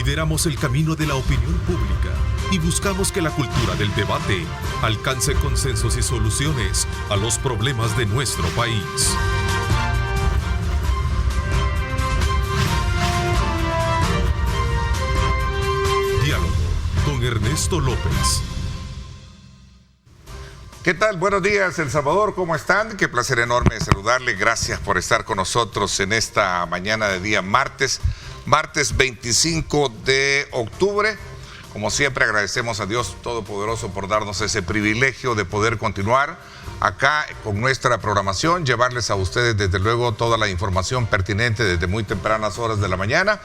Lideramos el camino de la opinión pública y buscamos que la cultura del debate alcance consensos y soluciones a los problemas de nuestro país. Diálogo con Ernesto López. ¿Qué tal? Buenos días, El Salvador, ¿cómo están? Qué placer enorme saludarle. Gracias por estar con nosotros en esta mañana de día martes 25 de octubre. Como siempre, agradecemos a Dios Todopoderoso por darnos ese privilegio de poder continuar acá con nuestra programación, llevarles a ustedes desde luego toda la información pertinente desde muy tempranas horas de la mañana.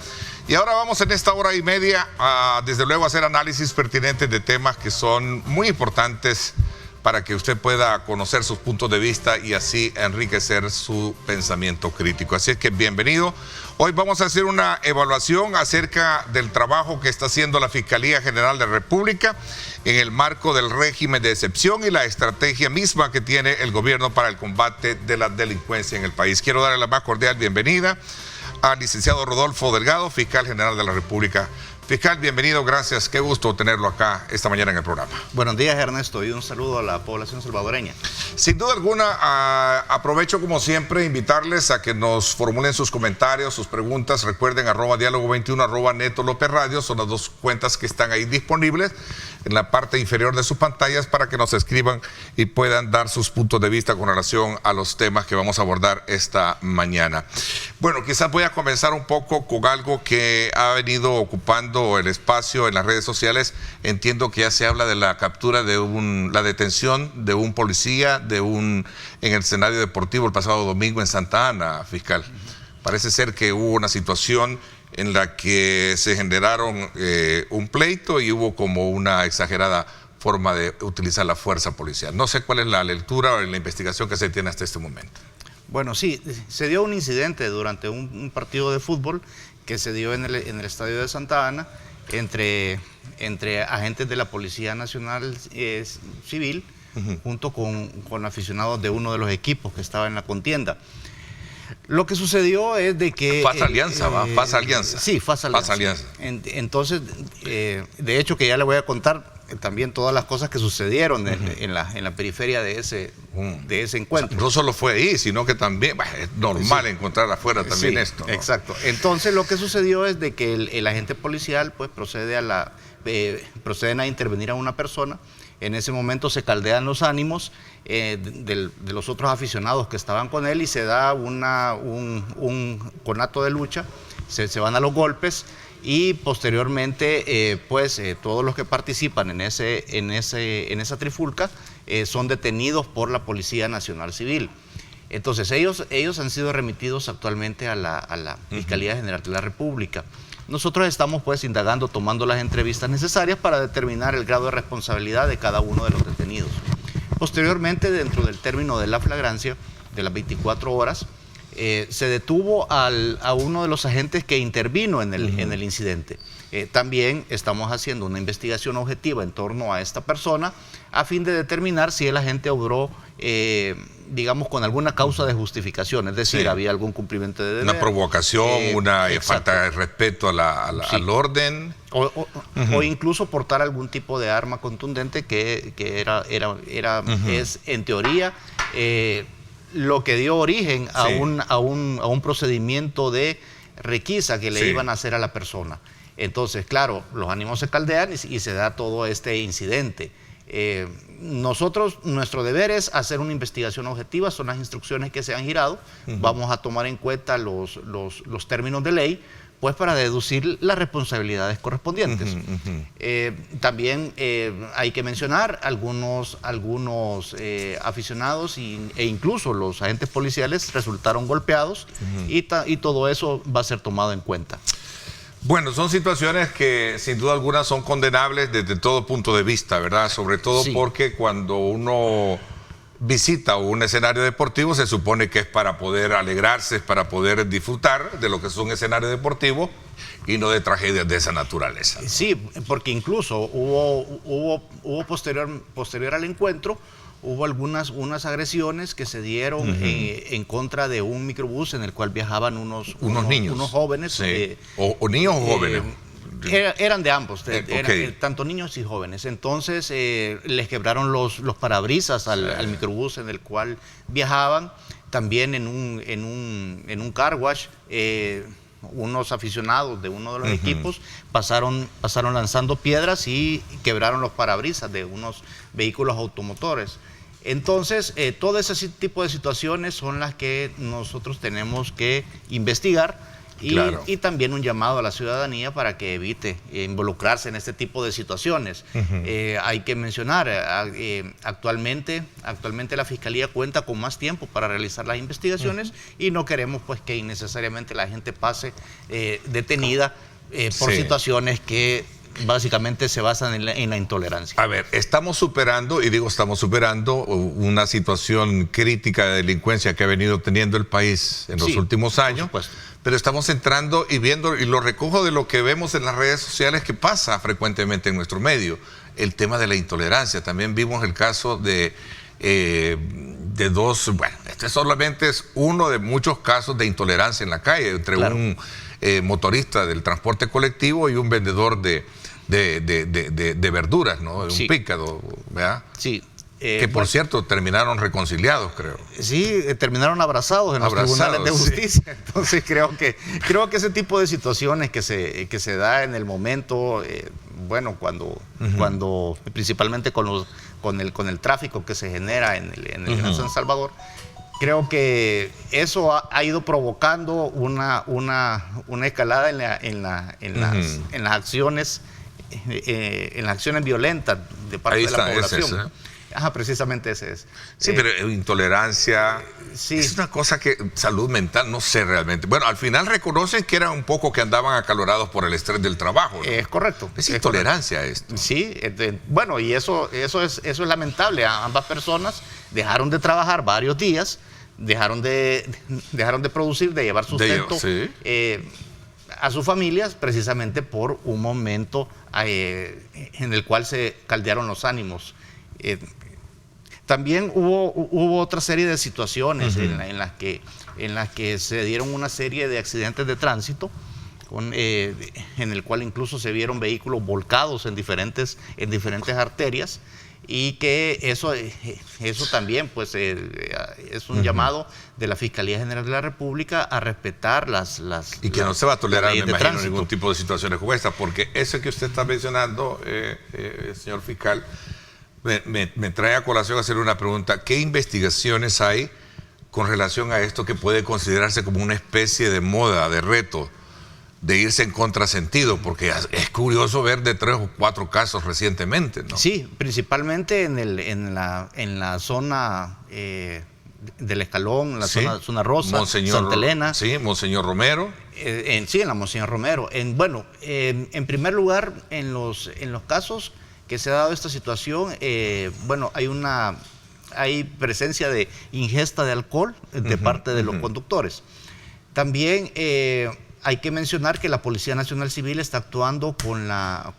Y ahora vamos en esta hora y media a desde luego hacer análisis pertinentes de temas que son muy importantes para que usted pueda conocer sus puntos de vista y así enriquecer su pensamiento crítico. Así es que bienvenido. Hoy vamos a hacer una evaluación acerca del trabajo que está haciendo la Fiscalía General de la República en el marco del régimen de excepción y la estrategia misma que tiene el gobierno para el combate de la delincuencia en el país. Quiero darle la más cordial bienvenida al licenciado Rodolfo Delgado, Fiscal General de la República. Fiscal, bienvenido, gracias. Qué gusto tenerlo acá esta mañana en el programa. Buenos días, Ernesto, y un saludo a la población salvadoreña. Sin duda alguna, aprovecho como siempre invitarles a que nos formulen sus comentarios, sus preguntas. Recuerden, @diálogo21, @Neto López Radio, son las dos cuentas que están ahí disponibles en la parte inferior de sus pantallas para que nos escriban y puedan dar sus puntos de vista con relación a los temas que vamos a abordar esta mañana. Bueno, quizás voy a comenzar un poco con algo que ha venido ocupando el espacio en las redes sociales. Entiendo que ya se habla de la captura de la detención de un policía en el escenario deportivo el pasado domingo en Santa Ana, fiscal. Parece ser que hubo una situación en la que se generaron un pleito y hubo como una exagerada forma de utilizar la fuerza policial. No sé cuál es la lectura o la investigación que se tiene hasta este momento. Bueno, sí, se dio un incidente durante un partido de fútbol que se dio en el estadio de Santa Ana entre agentes de la Policía Nacional Civil junto con aficionados de uno de los equipos que estaba en la contienda. Lo que sucedió es de que... FAS Alianza, ¿va? FAS Alianza. Sí, FAS Alianza. FAS Alianza. Entonces, de hecho que ya le voy a contar también todas las cosas que sucedieron en la periferia de ese encuentro. O sea, no solo fue ahí, sino que también es normal encontrar afuera también esto, ¿no? Exacto. Entonces lo que sucedió es de que el agente policial pues proceden a intervenir a una persona. En ese momento se caldean los ánimos de los otros aficionados que estaban con él y se da un conato de lucha, se van a los golpes. Y posteriormente, todos los que participan en esa trifulca son detenidos por la Policía Nacional Civil. Entonces, ellos han sido remitidos actualmente a la Fiscalía General de la República. Nosotros estamos indagando, tomando las entrevistas necesarias para determinar el grado de responsabilidad de cada uno de los detenidos. Posteriormente, dentro del término de la flagrancia de las 24 horas, se detuvo a uno de los agentes que intervino en el incidente. También estamos haciendo una investigación objetiva en torno a esta persona a fin de determinar si el agente obró, digamos, con alguna causa de justificación, es decir, había algún cumplimiento de deber. Una provocación, una falta de respeto al orden. O incluso portar algún tipo de arma contundente que es, en teoría, lo que dio origen a un procedimiento de requisa que le iban a hacer a la persona. Entonces, claro, los ánimos se caldean y se da todo este incidente. Nuestro deber es hacer una investigación objetiva, son las instrucciones que se han girado. Vamos a tomar en cuenta los términos de ley, pues para deducir las responsabilidades correspondientes. También hay que mencionar algunos aficionados e incluso los agentes policiales resultaron golpeados y todo eso va a ser tomado en cuenta. Bueno, son situaciones que sin duda alguna son condenables desde todo punto de vista, ¿verdad? Sobre todo porque cuando uno visita un escenario deportivo se supone que es para poder alegrarse, es para poder disfrutar de lo que es un escenario deportivo y no de tragedias de esa naturaleza, ¿no? Sí, porque incluso hubo posterior al encuentro, hubo unas agresiones que se dieron en contra de un microbús en el cual viajaban unos niños. Unos jóvenes. Sí. O niños o jóvenes. Eran de ambos, okay. Tanto niños y jóvenes. Entonces les quebraron los parabrisas al microbús en el cual viajaban. También en un car wash, unos aficionados de uno de los equipos pasaron lanzando piedras y quebraron los parabrisas de unos vehículos automotores. Entonces, todo ese tipo de situaciones son las que nosotros tenemos que investigar. Y también un llamado a la ciudadanía para que evite involucrarse en este tipo de situaciones. Hay que mencionar, actualmente la Fiscalía cuenta con más tiempo para realizar las investigaciones y no queremos pues que innecesariamente la gente pase detenida por situaciones que básicamente se basan en la intolerancia. A ver, estamos superando una situación crítica de delincuencia que ha venido teniendo el país en los últimos años, pero estamos entrando y viendo, y lo recojo de lo que vemos en las redes sociales que pasa frecuentemente en nuestro medio, el tema de la intolerancia. También vimos el caso de dos, bueno, este solamente es uno de muchos casos de intolerancia en la calle, entre un motorista del transporte colectivo y un vendedor de verduras, ¿no? Un pícaro, ¿verdad? Sí. Que por cierto terminaron reconciliados, creo. Sí, terminaron abrazados en los tribunales de justicia. Sí. Entonces creo que ese tipo de situaciones que se da en el momento, bueno, cuando principalmente con el tráfico que se genera en el Gran San Salvador, creo que eso ha ido provocando una escalada en las acciones. En las acciones violentas de parte de la población. Precisamente ese es. Sí, pero intolerancia es una cosa que, salud mental, no sé realmente. Bueno, al final reconocen que eran un poco que andaban acalorados por el estrés del trabajo, ¿no? Es correcto. Es intolerancia esto. Sí, bueno, y eso es lamentable. Ambas personas dejaron de trabajar varios días, dejaron de producir, de llevar sustento a sus familias, precisamente por un momento en el cual se caldearon los ánimos. También hubo otra serie de situaciones en las que se dieron una serie de accidentes de tránsito, en el cual incluso se vieron vehículos volcados en diferentes arterias, y que eso también pues es un llamado de la Fiscalía General de la República a respetar y que no se va a tolerar, me imagino, ningún tipo de situaciones como esta, porque eso que usted está mencionando, señor fiscal, me trae a colación hacer una pregunta. ¿Qué investigaciones hay con relación a esto que puede considerarse como una especie de moda, de reto, de irse en contrasentido? Porque es curioso ver de 3 o 4 casos recientemente, ¿no? Sí, principalmente en la zona del Escalón, la zona Rosa, Santa Elena. Sí, Monseñor Romero. En la Monseñor Romero. En primer lugar, en los casos que se ha dado esta situación, bueno, hay presencia de ingesta de alcohol de parte de los conductores. También hay que mencionar que la Policía Nacional Civil está actuando con la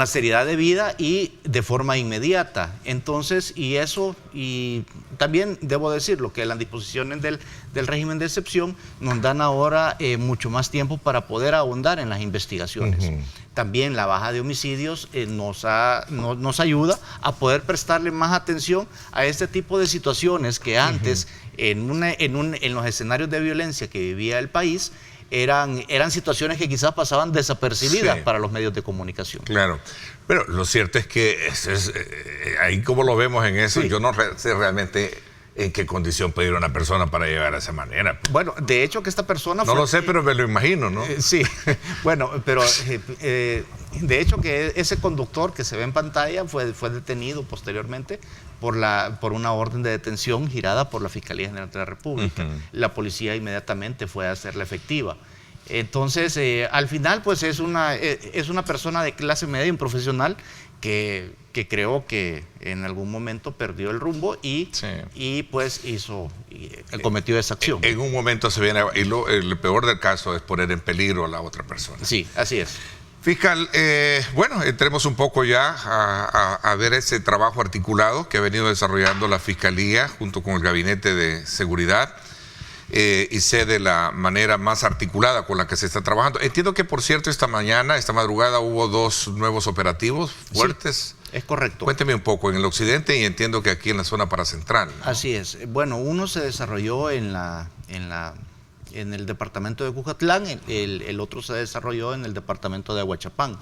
seriedad debida y de forma inmediata. Entonces, y también debo decirlo, que las disposiciones del régimen de excepción nos dan ahora mucho más tiempo para poder ahondar en las investigaciones. También la baja de homicidios nos ayuda a poder prestarle más atención a este tipo de situaciones que antes, en los escenarios de violencia que vivía el país, eran situaciones que quizás pasaban desapercibidas para los medios de comunicación. Claro, pero lo cierto es que ahí como lo vemos en eso, yo no sé realmente en qué condición puede ir una persona para llegar a esa manera. Bueno, de hecho que esta persona... No lo sé, pero me lo imagino, ¿no? Sí, bueno, pero de hecho que ese conductor que se ve en pantalla fue detenido posteriormente por una orden de detención girada por la Fiscalía General de la República. La policía inmediatamente fue a hacerla efectiva. Entonces, al final, pues es una persona de clase media, un profesional que creo que en algún momento perdió el rumbo y pues cometió esa acción. En un momento se viene, y el peor del caso es poner en peligro a la otra persona. Sí, así es. Fiscal, bueno, entremos un poco ya a ver ese trabajo articulado que ha venido desarrollando la Fiscalía junto con el Gabinete de Seguridad. y sé de la manera más articulada con la que se está trabajando. Entiendo que, por cierto, esta madrugada, hubo 2 nuevos operativos fuertes. Sí, es correcto. Cuénteme un poco, en el occidente, y entiendo que aquí en la zona paracentral, ¿no? Así es. Bueno, uno se desarrolló en el departamento de Cucatlán, el otro se desarrolló en el departamento de Aguachapán.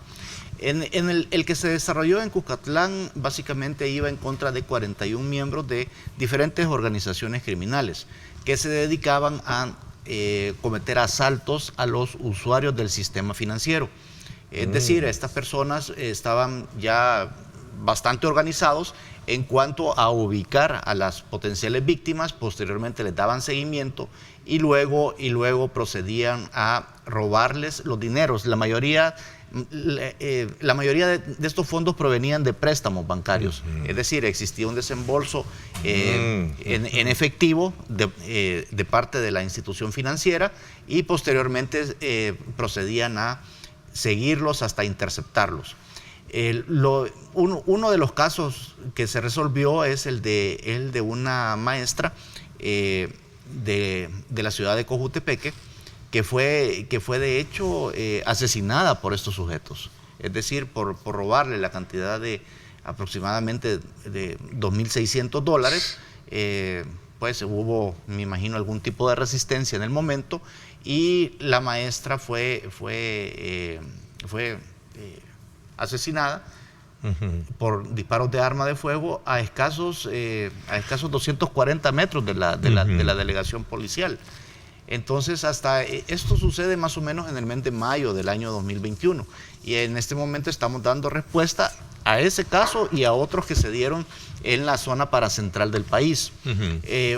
El que se desarrolló en Cucatlán básicamente iba en contra de 41 miembros de diferentes organizaciones criminales que se dedicaban a cometer asaltos a los usuarios del sistema financiero. Es decir, estas personas estaban ya bastante organizados en cuanto a ubicar a las potenciales víctimas, posteriormente les daban seguimiento y luego procedían a robarles los dineros. La mayoría de estos fondos provenían de préstamos bancarios, es decir, existía un desembolso en efectivo de parte de la institución financiera y posteriormente procedían a seguirlos hasta interceptarlos. Uno de los casos que se resolvió es el de una maestra de la ciudad de Cojutepeque que fue de hecho asesinada por estos sujetos, es decir, por robarle la cantidad de aproximadamente de $2.600. Pues hubo, me imagino, algún tipo de resistencia en el momento y la maestra fue asesinada por disparos de arma de fuego a escasos 240 metros de la delegación policial. Entonces, esto sucede más o menos en el mes de mayo del año 2021 y en este momento estamos dando respuesta a ese caso y a otros que se dieron en la zona paracentral del país.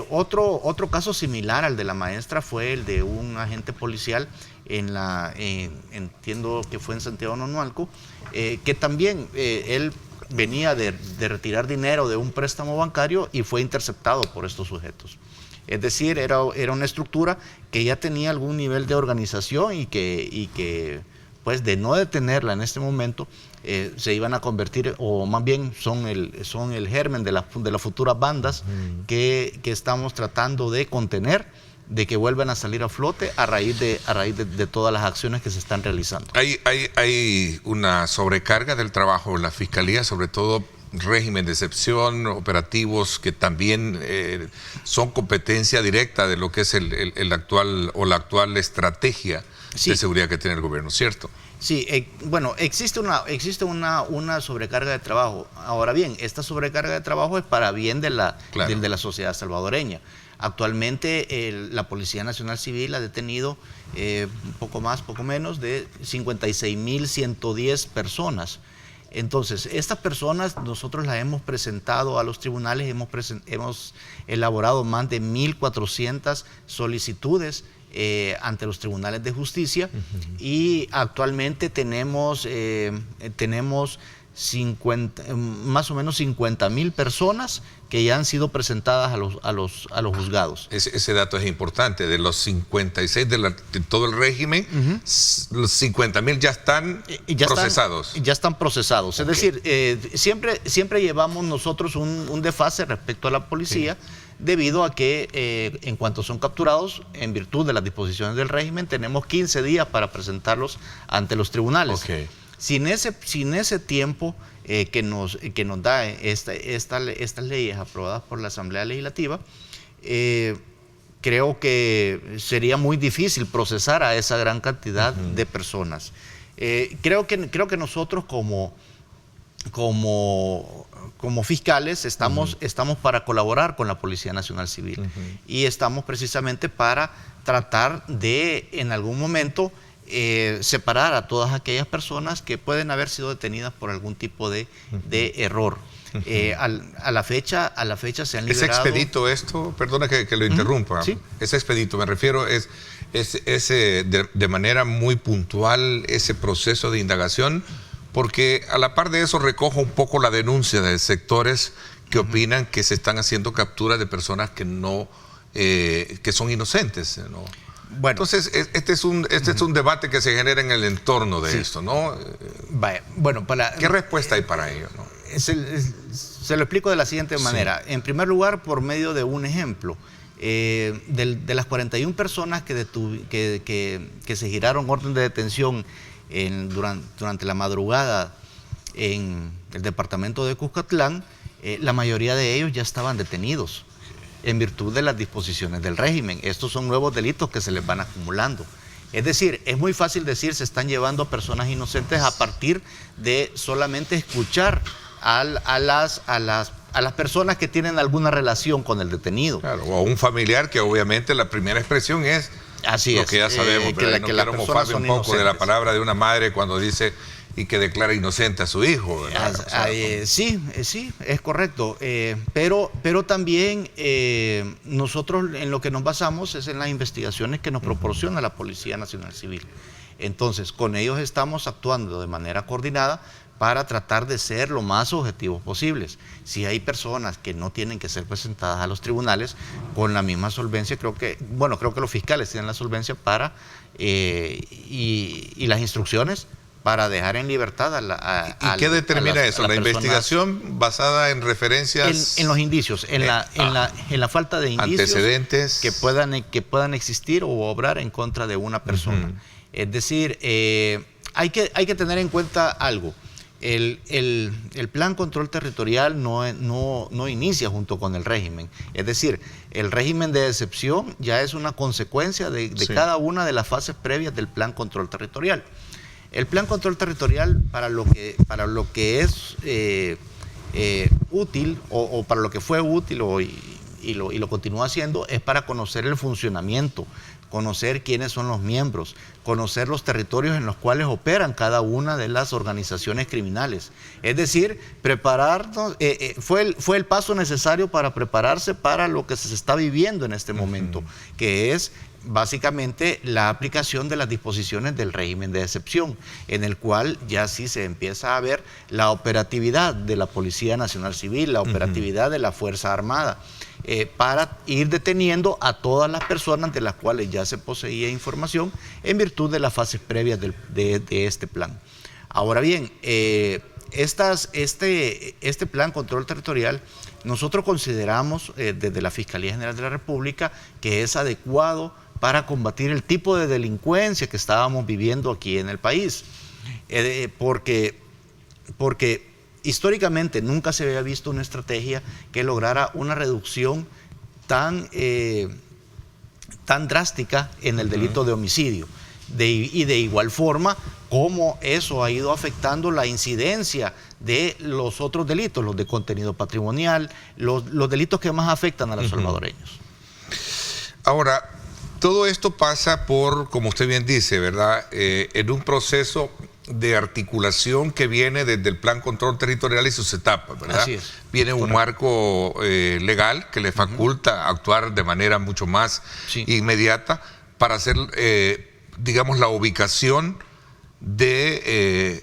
Otro caso similar al de la maestra fue el de un agente policial entiendo que fue en Santiago Nonualco, que también él venía de retirar dinero de un préstamo bancario y fue interceptado por estos sujetos. Es decir, era una estructura que ya tenía algún nivel de organización y que pues de no detenerla en este momento se iban a convertir, o más bien son el germen de las futuras bandas que estamos tratando de contener, de que vuelvan a salir a flote a raíz de todas las acciones que se están realizando. Hay una sobrecarga del trabajo de la Fiscalía, sobre todo régimen de excepción, operativos que también son competencia directa de lo que es la actual estrategia de seguridad que tiene el gobierno, ¿cierto? Sí, bueno, existe una sobrecarga de trabajo. Ahora bien, esta sobrecarga de trabajo es para bien de la sociedad salvadoreña. Actualmente la Policía Nacional Civil ha detenido poco menos de 56.110 personas. Entonces, estas personas nosotros las hemos presentado a los tribunales, hemos elaborado más de 1.400 solicitudes ante los tribunales de justicia y actualmente tenemos más o menos 50.000 personas que ya han sido presentadas a los juzgados. Ese dato es importante. De los 56 de todo el régimen, los 50.000 ya están procesados. Ya están procesados. Okay. Es decir, siempre llevamos nosotros un desfase respecto a la policía, debido a que en cuanto son capturados, en virtud de las disposiciones del régimen, tenemos 15 días para presentarlos ante los tribunales. Okay. Sin ese tiempo que nos da estas leyes aprobadas por la Asamblea Legislativa, creo que sería muy difícil procesar a esa gran cantidad de personas. Creo que nosotros como fiscales estamos para colaborar con la Policía Nacional Civil y estamos precisamente para tratar de en algún momento separar a todas aquellas personas que pueden haber sido detenidas por algún tipo de error. A la fecha se han liberado... ¿Es expedito esto? Perdona que lo interrumpa. ¿Sí? Es expedito, me refiero, es de manera muy puntual ese proceso de indagación, porque a la par de eso recojo un poco la denuncia de sectores que opinan que se están haciendo capturas de personas que son inocentes, ¿no? Bueno, entonces este es un debate que se genera en el entorno de esto, ¿no? Bueno, ¿qué respuesta hay para ello, no? Se lo explico de la siguiente manera. En primer lugar, por medio de un ejemplo. de las 41 personas que se giraron orden de detención durante la madrugada en el departamento de Cuscatlán, la mayoría de ellos ya estaban detenidos en virtud de las disposiciones del régimen. Estos son nuevos delitos que se les van acumulando. Es decir, es muy fácil decir se están llevando a personas inocentes a partir de solamente escuchar a las personas que tienen alguna relación con el detenido. Claro, o a un familiar que obviamente la primera expresión es lo que ya sabemos, pero no quiero mofarme un poco de la palabra de una madre cuando dice y que declara inocente a su hijo, ¿verdad? Sí, es correcto, pero también nosotros en lo que nos basamos es en las investigaciones que nos proporciona la Policía Nacional Civil. Entonces, con ellos estamos actuando de manera coordinada para tratar de ser lo más objetivos posibles. Si hay personas que no tienen que ser presentadas a los tribunales, con la misma solvencia, creo que los fiscales tienen la solvencia para y las instrucciones para dejar en libertad ¿Y qué determina eso? ¿La investigación basada en referencias? En los indicios, en la falta de indicios antecedentes que puedan existir o obrar en contra de una persona. Es decir, hay que tener en cuenta algo. El plan control territorial no inicia junto con el régimen. Es decir, el régimen de excepción ya es una consecuencia de cada una de las fases previas del plan control territorial. El plan control territorial para lo que es útil o para lo que fue útil y lo continúa haciendo es para conocer el funcionamiento, conocer quiénes son los miembros, conocer los territorios en los cuales operan cada una de las organizaciones criminales. Es decir, prepararnos, fue el paso necesario para prepararse para lo que se está viviendo en este momento, que es básicamente la aplicación de las disposiciones del régimen de excepción, en el cual ya sí se empieza a ver la operatividad de la Policía Nacional Civil, la operatividad de la Fuerza Armada, para ir deteniendo a todas las personas de las cuales ya se poseía información en virtud de las fases previas de este plan. Ahora bien, este plan control territorial, nosotros consideramos desde la Fiscalía General de la República que es adecuado para combatir el tipo de delincuencia que estábamos viviendo aquí en el país, porque históricamente nunca se había visto una estrategia que lograra una reducción tan drástica en el delito de homicidio. Y de igual forma, cómo eso ha ido afectando la incidencia de los otros delitos, los de contenido patrimonial, los delitos que más afectan a los salvadoreños. Ahora, todo esto pasa por, como usted bien dice, ¿verdad? En un proceso de articulación que viene desde el Plan Control Territorial y sus etapas, ¿verdad? Así es. Viene un marco legal que le faculta actuar de manera mucho más inmediata para hacer, digamos, la ubicación de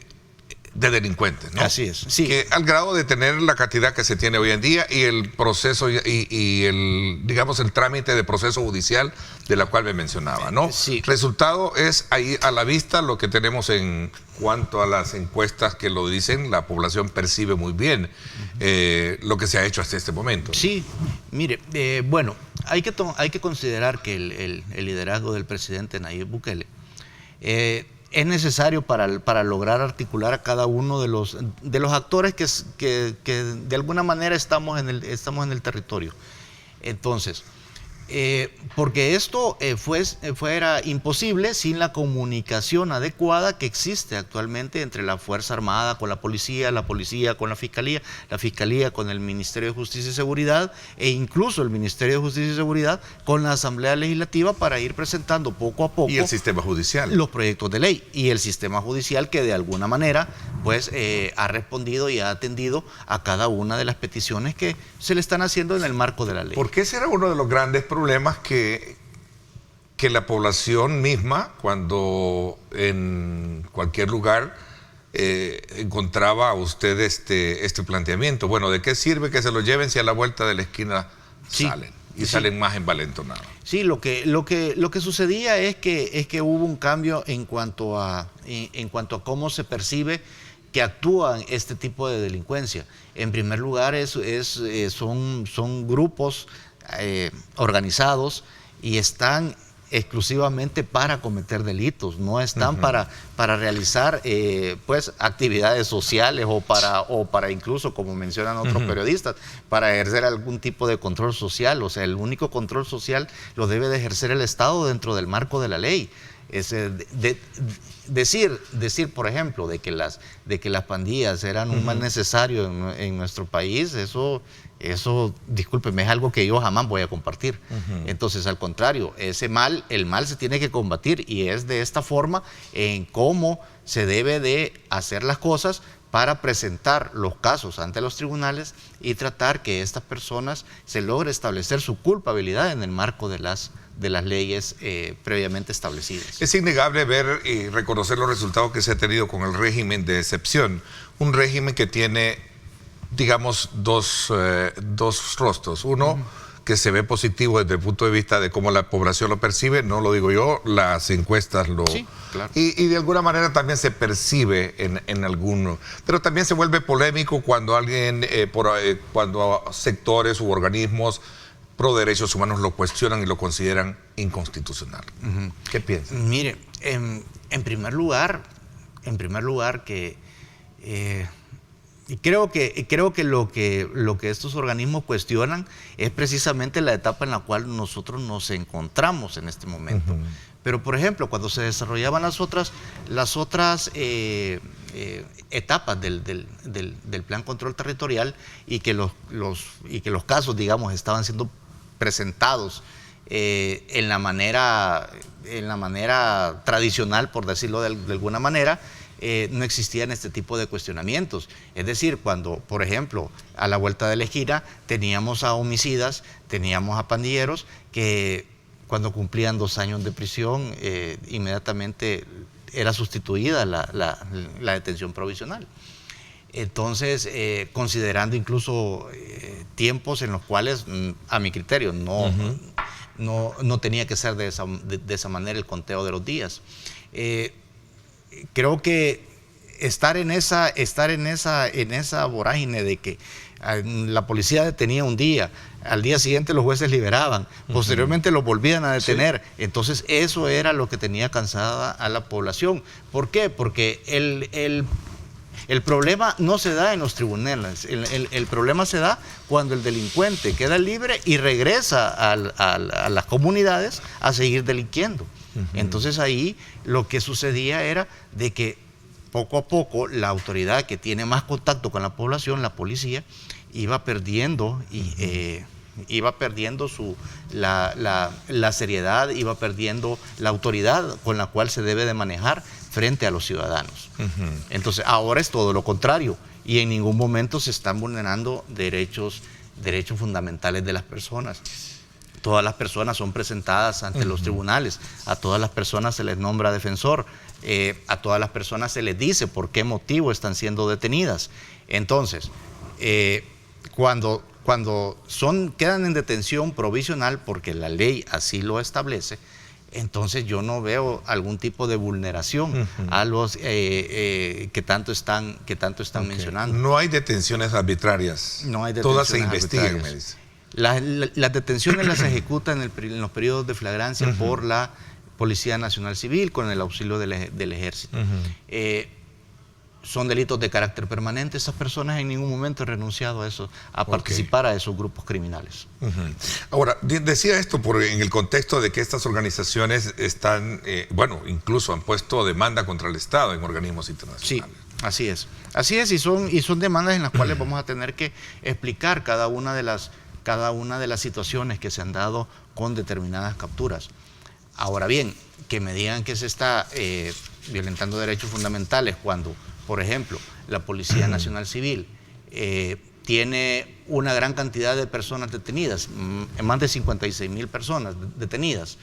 delincuentes, ¿no? Así es, sí. Que al grado de tener la cantidad que se tiene hoy en día y el proceso y el, digamos, el trámite de proceso judicial de la cual me mencionaba, ¿no? Sí. Resultado es ahí a la vista lo que tenemos en cuanto a las encuestas que lo dicen, la población percibe muy bien lo que se ha hecho hasta este momento. Sí, mire, bueno, hay que considerar que el liderazgo del presidente Nayib Bukele es necesario para lograr articular a cada uno de los actores que de alguna manera estamos en el territorio. Entonces, porque esto fuera imposible sin la comunicación adecuada que existe actualmente entre la Fuerza Armada con la policía con la Fiscalía con el Ministerio de Justicia y Seguridad e incluso el Ministerio de Justicia y Seguridad con la Asamblea Legislativa para ir presentando poco a poco. Y el sistema judicial. Los proyectos de ley y el sistema judicial que de alguna manera pues ha respondido y ha atendido a cada una de las peticiones que se le están haciendo en el marco de la ley. Porque ese era uno de los grandes problemas que la población misma, cuando en cualquier lugar encontraba a usted este planteamiento. Bueno, ¿de qué sirve que se lo lleven si a la vuelta de la esquina salen? Y salen más envalentonados. Sí, lo que sucedía es que hubo un cambio en cuanto a cómo se percibe que actúan este tipo de delincuencia. En primer lugar, son grupos organizados y están exclusivamente para cometer delitos, no están para realizar pues actividades sociales o para incluso, como mencionan otros periodistas, para ejercer algún tipo de control social. O sea, el único control social lo debe de ejercer el Estado dentro del marco de la ley. Decir, por ejemplo, de que las pandillas eran un mal necesario en nuestro país, eso, discúlpeme, es algo que yo jamás voy a compartir. Entonces, al contrario, el mal se tiene que combatir, y es de esta forma en cómo se debe de hacer las cosas para presentar los casos ante los tribunales y tratar que estas personas se logre establecer su culpabilidad en el marco de las leyes previamente establecidas. Es innegable ver y reconocer los resultados que se ha tenido con el régimen de excepción, un régimen que tiene, digamos, dos rostros. Uno, que se ve positivo desde el punto de vista de cómo la población lo percibe, no lo digo yo, las encuestas lo... Sí, claro. Y de alguna manera también se percibe en alguno. Pero también se vuelve polémico cuando cuando sectores u organismos pro derechos humanos lo cuestionan y lo consideran inconstitucional. ¿Qué piensan? Mire, en primer lugar que y creo que lo que estos organismos cuestionan es precisamente la etapa en la cual nosotros nos encontramos en este momento. Pero, por ejemplo, cuando se desarrollaban las otras etapas del plan control territorial y que los casos, digamos, estaban siendo presentados en la manera tradicional, por decirlo de alguna manera, no existían este tipo de cuestionamientos. Es decir, cuando, por ejemplo, a la vuelta de la esquina teníamos a homicidas, teníamos a pandilleros que cuando cumplían 2 años de prisión, inmediatamente era sustituida la detención provisional. Entonces, considerando incluso tiempos en los cuales, a mi criterio, no tenía que ser de esa manera el conteo de los días. Creo que estar en esa vorágine de que la policía detenía un día, al día siguiente los jueces liberaban, posteriormente los volvían a detener. Sí. Entonces eso era lo que tenía cansada a la población. ¿Por qué? Porque el problema no se da en los tribunales, el problema se da cuando el delincuente queda libre y regresa a las comunidades a seguir delinquiendo. Entonces ahí lo que sucedía era de que poco a poco la autoridad que tiene más contacto con la población, la policía, iba perdiendo la seriedad, iba perdiendo la autoridad con la cual se debe de manejar frente a los ciudadanos. Entonces ahora es todo lo contrario, y en ningún momento se están vulnerando derechos fundamentales de las personas. Todas las personas son presentadas ante los tribunales, a todas las personas se les nombra defensor, a todas las personas se les dice por qué motivo están siendo detenidas. Entonces, cuando quedan en detención provisional porque la ley así lo establece, entonces yo no veo algún tipo de vulneración a los que tanto están mencionando. No hay detenciones arbitrarias. No hay detenciones todas se investigan, me dice. Las detenciones las ejecutan en los periodos de flagrancia por la Policía Nacional Civil con el auxilio del Ejército. Son delitos de carácter permanente. Esas personas en ningún momento han renunciado a eso, a participar a esos grupos criminales. Ahora, decía esto en el contexto de que estas organizaciones están, incluso han puesto demanda contra el Estado en organismos internacionales. Sí, así es, y son demandas en las cuales vamos a tener que explicar cada una de las situaciones que se han dado con determinadas capturas. Ahora bien, que me digan que se está violentando derechos fundamentales cuando, por ejemplo, la Policía Nacional Civil tiene una gran cantidad de personas detenidas, más de 56,000 personas detenidas,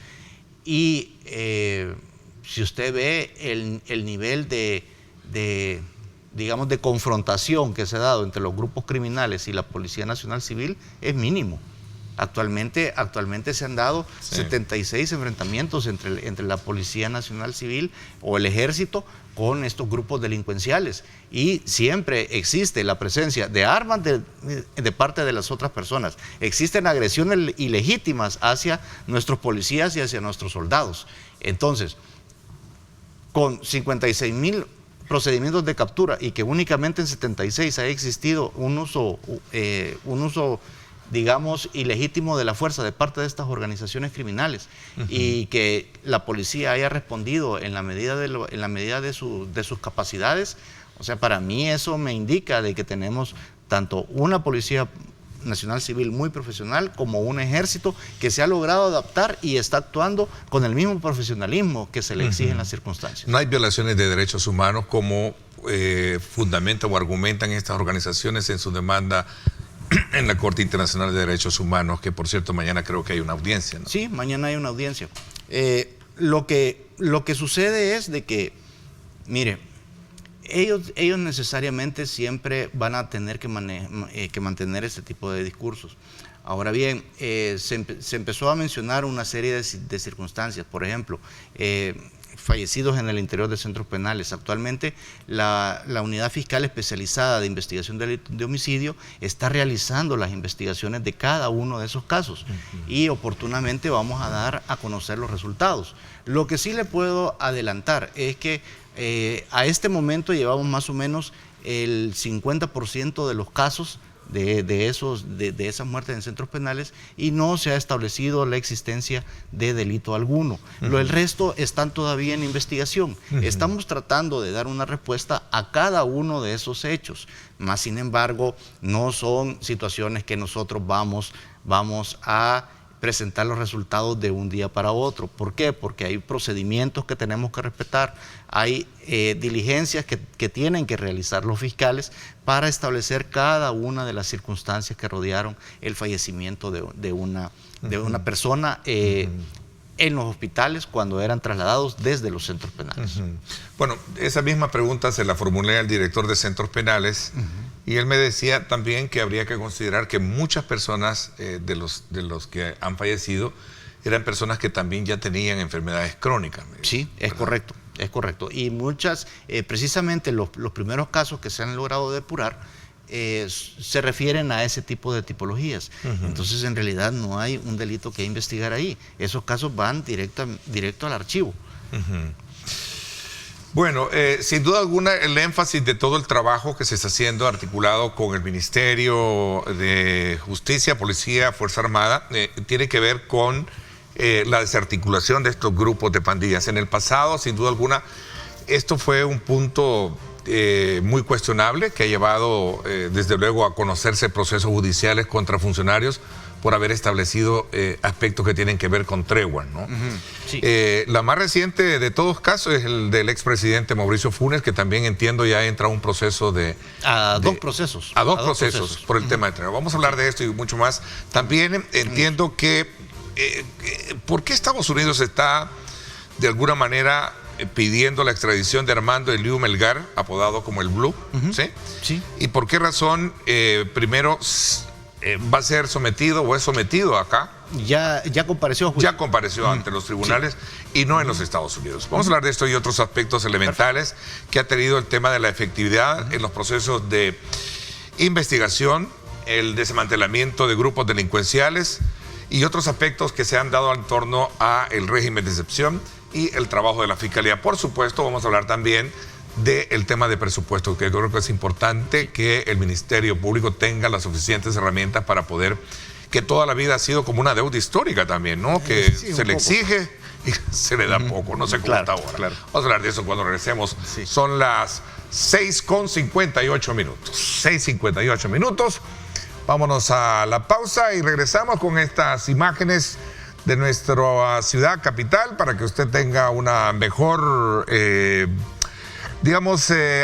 y si usted ve el nivel de confrontación que se ha dado entre los grupos criminales y la Policía Nacional Civil, es mínimo. Actualmente se han dado 76 enfrentamientos entre la Policía Nacional Civil o el Ejército con estos grupos delincuenciales, y siempre existe la presencia de armas de parte de las otras personas. Existen agresiones ilegítimas hacia nuestros policías y hacia nuestros soldados. Entonces, con 56,000 procedimientos de captura y que únicamente en 76 haya existido un uso digamos, ilegítimo de la fuerza de parte de estas organizaciones criminales, y que la policía haya respondido en la medida de sus capacidades, o sea, para mí eso me indica de que tenemos tanto una Policía Nacional Civil muy profesional como un ejército que se ha logrado adaptar y está actuando con el mismo profesionalismo que se le exige en las circunstancias. No hay violaciones de derechos humanos como fundamentan o argumentan estas organizaciones en su demanda en la Corte Internacional de Derechos Humanos, que por cierto mañana creo que hay una audiencia, ¿no? Sí, mañana hay una audiencia. Lo que sucede es de que, mire, ellos necesariamente siempre van a tener que mantener este tipo de discursos. Ahora bien, se empezó a mencionar una serie de circunstancias, por ejemplo, fallecidos en el interior de centros penales. Actualmente la Unidad Fiscal Especializada de Investigación de Homicidio está realizando las investigaciones de cada uno de esos casos y oportunamente vamos a dar a conocer los resultados. Lo que sí le puedo adelantar es que a este momento llevamos más o menos el 50% de los casos de esas muertes en centros penales, y no se ha establecido la existencia de delito alguno. El resto están todavía en investigación. Estamos tratando de dar una respuesta a cada uno de esos hechos, más sin embargo no son situaciones que nosotros vamos a presentar los resultados de un día para otro. ¿Por qué? Porque hay procedimientos que tenemos que respetar, hay diligencias que tienen que realizar los fiscales para establecer cada una de las circunstancias que rodearon el fallecimiento de una persona en los hospitales cuando eran trasladados desde los centros penales. Bueno, esa misma pregunta se la formulé al director de centros penales, y él me decía también que habría que considerar que muchas personas de los que han fallecido eran personas que también ya tenían enfermedades crónicas. Sí, es correcto, es correcto. Y muchas, precisamente los primeros casos que se han logrado depurar, se refieren a ese tipo de tipologías. Entonces, en realidad no hay un delito que investigar ahí. Esos casos van directo al archivo. Bueno, sin duda alguna el énfasis de todo el trabajo que se está haciendo articulado con el Ministerio de Justicia, Policía, Fuerza Armada, tiene que ver con la desarticulación de estos grupos de pandillas. En el pasado, sin duda alguna, esto fue un punto muy cuestionable que ha llevado desde luego a conocerse procesos judiciales contra funcionarios por haber establecido aspectos que tienen que ver con treguas, ¿no? Sí. La más reciente de todos casos es el del expresidente Mauricio Funes, que también entiendo ya entra a un proceso dos procesos. A dos procesos por el tema de tregua. Vamos a hablar de esto y mucho más. También entiendo que ¿por qué Estados Unidos está de alguna manera pidiendo la extradición de Armando Eliú Melgar, apodado como el Blue? ¿Sí? Sí. ¿Y por qué razón primero va a ser sometido o es sometido acá? Ya compareció. Ya compareció ante los tribunales, sí, y no en los Estados Unidos. Vamos a hablar de esto y otros aspectos elementales que ha tenido el tema de la efectividad en los procesos de investigación, el desmantelamiento de grupos delincuenciales y otros aspectos que se han dado en torno a el régimen de excepción y el trabajo de la Fiscalía. Por supuesto, vamos a hablar también del tema de presupuesto, que creo que es importante que el Ministerio Público tenga las suficientes herramientas para poder, que toda la vida ha sido como una deuda histórica también, ¿no? Que sí, se le exige y se le da poco, no sé cómo está ahora. Claro. Vamos a hablar de eso cuando regresemos. Sí. Son las 6:58 minutos. 6:58 minutos. Vámonos a la pausa y regresamos con estas imágenes de nuestra ciudad capital para que usted tenga una mejor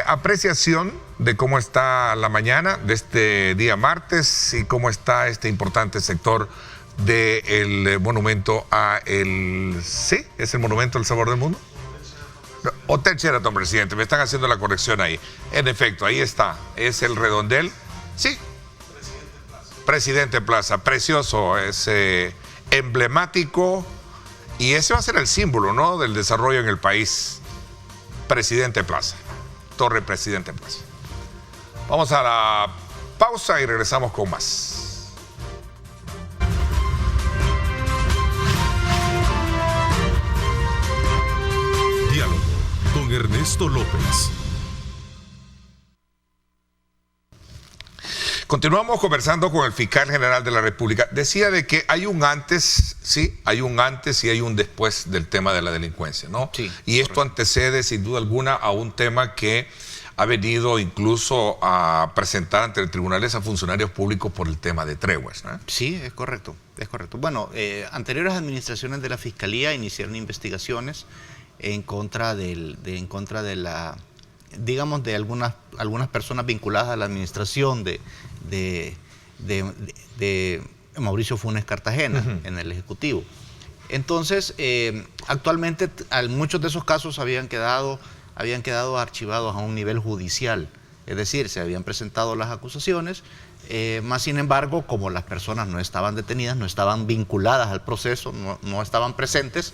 apreciación de cómo está la mañana de este día martes y cómo está este importante sector del monumento a ¿sí? ¿Es el monumento al sabor del mundo? Hotel Sheraton, presidente, me están haciendo la corrección ahí. En efecto, ahí está, es el redondel, sí. Presidente Plaza, precioso, es emblemático y ese va a ser el símbolo, ¿no?, del desarrollo en el país. Presidente Plaza, Torre Presidente Plaza. Vamos a la pausa y regresamos con más. Diálogo con Ernesto López. Continuamos conversando con el fiscal general de la República. Decía de que hay un antes, sí, hay un antes y hay un después del tema de la delincuencia, ¿no? Sí, y esto antecede, sin duda alguna, a un tema que ha venido incluso a presentar ante tribunales a funcionarios públicos por el tema de treguas, ¿no? Sí, es correcto, es correcto. Bueno, anteriores administraciones de la Fiscalía iniciaron investigaciones en contra de la, digamos, de algunas personas vinculadas a la administración de Mauricio Funes Cartagena en el Ejecutivo. Entonces, actualmente muchos de esos casos habían quedado archivados a un nivel judicial, es decir, se habían presentado las acusaciones, más sin embargo, como las personas no estaban detenidas, no estaban vinculadas al proceso, no estaban presentes,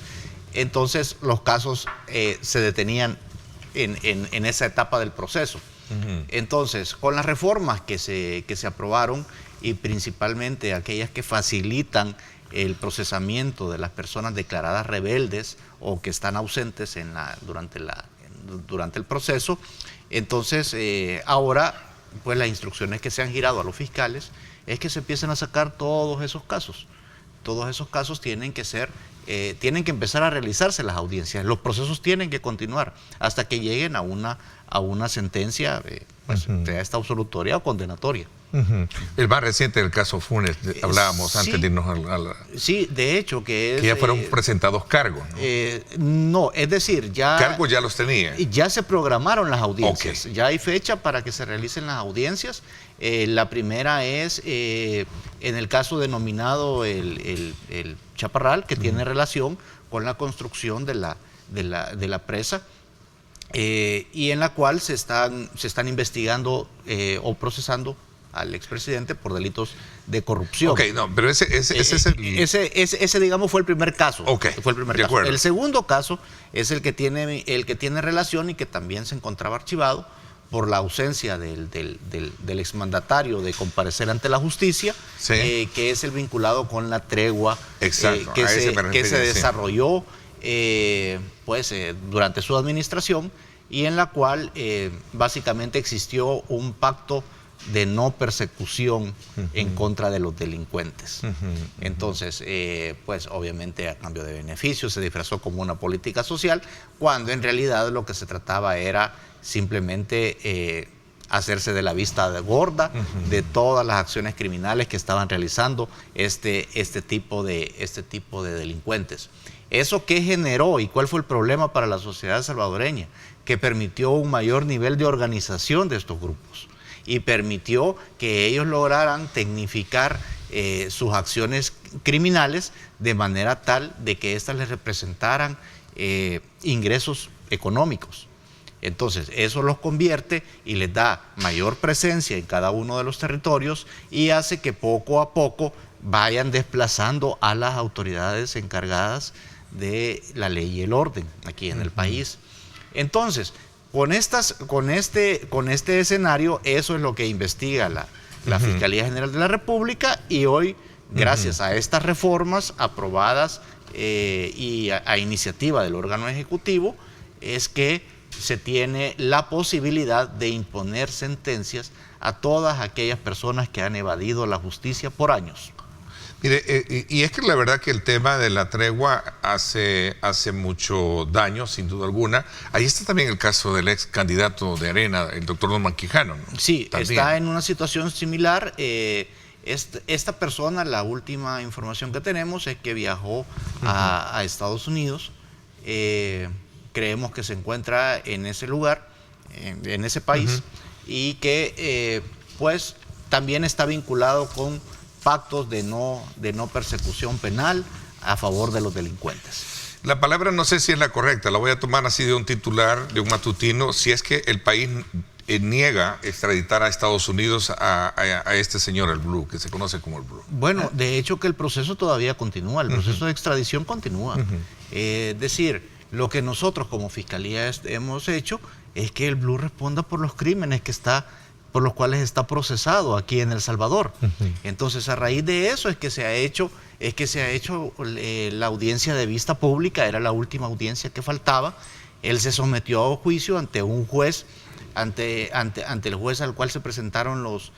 entonces los casos se detenían en esa etapa del proceso. Entonces, con las reformas que se aprobaron y principalmente aquellas que facilitan el procesamiento de las personas declaradas rebeldes o que están ausentes durante el proceso, entonces ahora pues las instrucciones que se han girado a los fiscales es que se empiecen a sacar todos esos casos. Todos esos casos tienen que empezar a realizarse las audiencias, los procesos tienen que continuar hasta que lleguen a una sentencia, sea esta absolutoria o condenatoria. El más reciente del caso Funes, hablábamos antes de irnos Sí, de hecho que ya fueron presentados cargos, ¿no? No, es decir, ya... Cargos ya los tenía. Ya se programaron las audiencias, Okay. Ya hay fecha para que se realicen las audiencias. La primera es en el caso denominado el Chaparral, que tiene relación con la construcción de la presa, y en la cual se están investigando o procesando al expresidente por delitos de corrupción. Ok, no, pero ese ese, digamos, fue el primer caso. Okay, fue el primer de caso. acuerdo. El segundo caso es el que tiene relación y que también se encontraba archivado por la ausencia del exmandatario de comparecer ante la justicia, sí. Que es el vinculado con la tregua. Exacto, que se sí. desarrolló durante su administración y en la cual básicamente existió un pacto de no persecución en contra de los delincuentes. Entonces, pues obviamente a cambio de beneficios se disfrazó como una política social, cuando en realidad lo que se trataba era simplemente hacerse de la vista gorda de todas las acciones criminales que estaban realizando este tipo de delincuentes. ¿Eso qué generó y cuál fue el problema para la sociedad salvadoreña? Que permitió un mayor nivel de organización de estos grupos y permitió que ellos lograran tecnificar sus acciones criminales de manera tal de que éstas les representaran ingresos económicos. Entonces, eso los convierte y les da mayor presencia en cada uno de los territorios y hace que poco a poco vayan desplazando a las autoridades encargadas de la ley y el orden aquí en el país. Entonces, con este escenario, eso es lo que investiga la Fiscalía General de la República y hoy, gracias a estas reformas aprobadas y a iniciativa del órgano ejecutivo, es que se tiene la posibilidad de imponer sentencias a todas aquellas personas que han evadido la justicia por años. Mire, y es que la verdad que el tema de la tregua hace mucho daño, sin duda alguna. Ahí está también el caso del ex candidato de Arena, el doctor Norman Quijano, ¿no? Sí, también está en una situación similar. Esta persona, la última información que tenemos es que viajó a Estados Unidos. Creemos que se encuentra en ese lugar, en ese país, y que pues también está vinculado con pactos de no persecución penal a favor de los delincuentes. La palabra no sé si es la correcta, la voy a tomar así de un titular, de un matutino, si es que el país niega extraditar a Estados Unidos a este señor, el Blue, que se conoce como el Blue. Bueno, de hecho que el proceso todavía continúa, el proceso de extradición continúa. Es decir, lo que nosotros como Fiscalía hemos hecho es que el Blue responda por los crímenes por los cuales está procesado aquí en El Salvador. Entonces, a raíz de eso es que se ha hecho la audiencia de vista pública, era la última audiencia que faltaba. Él se sometió a juicio ante un juez, ante el juez al cual se presentaron los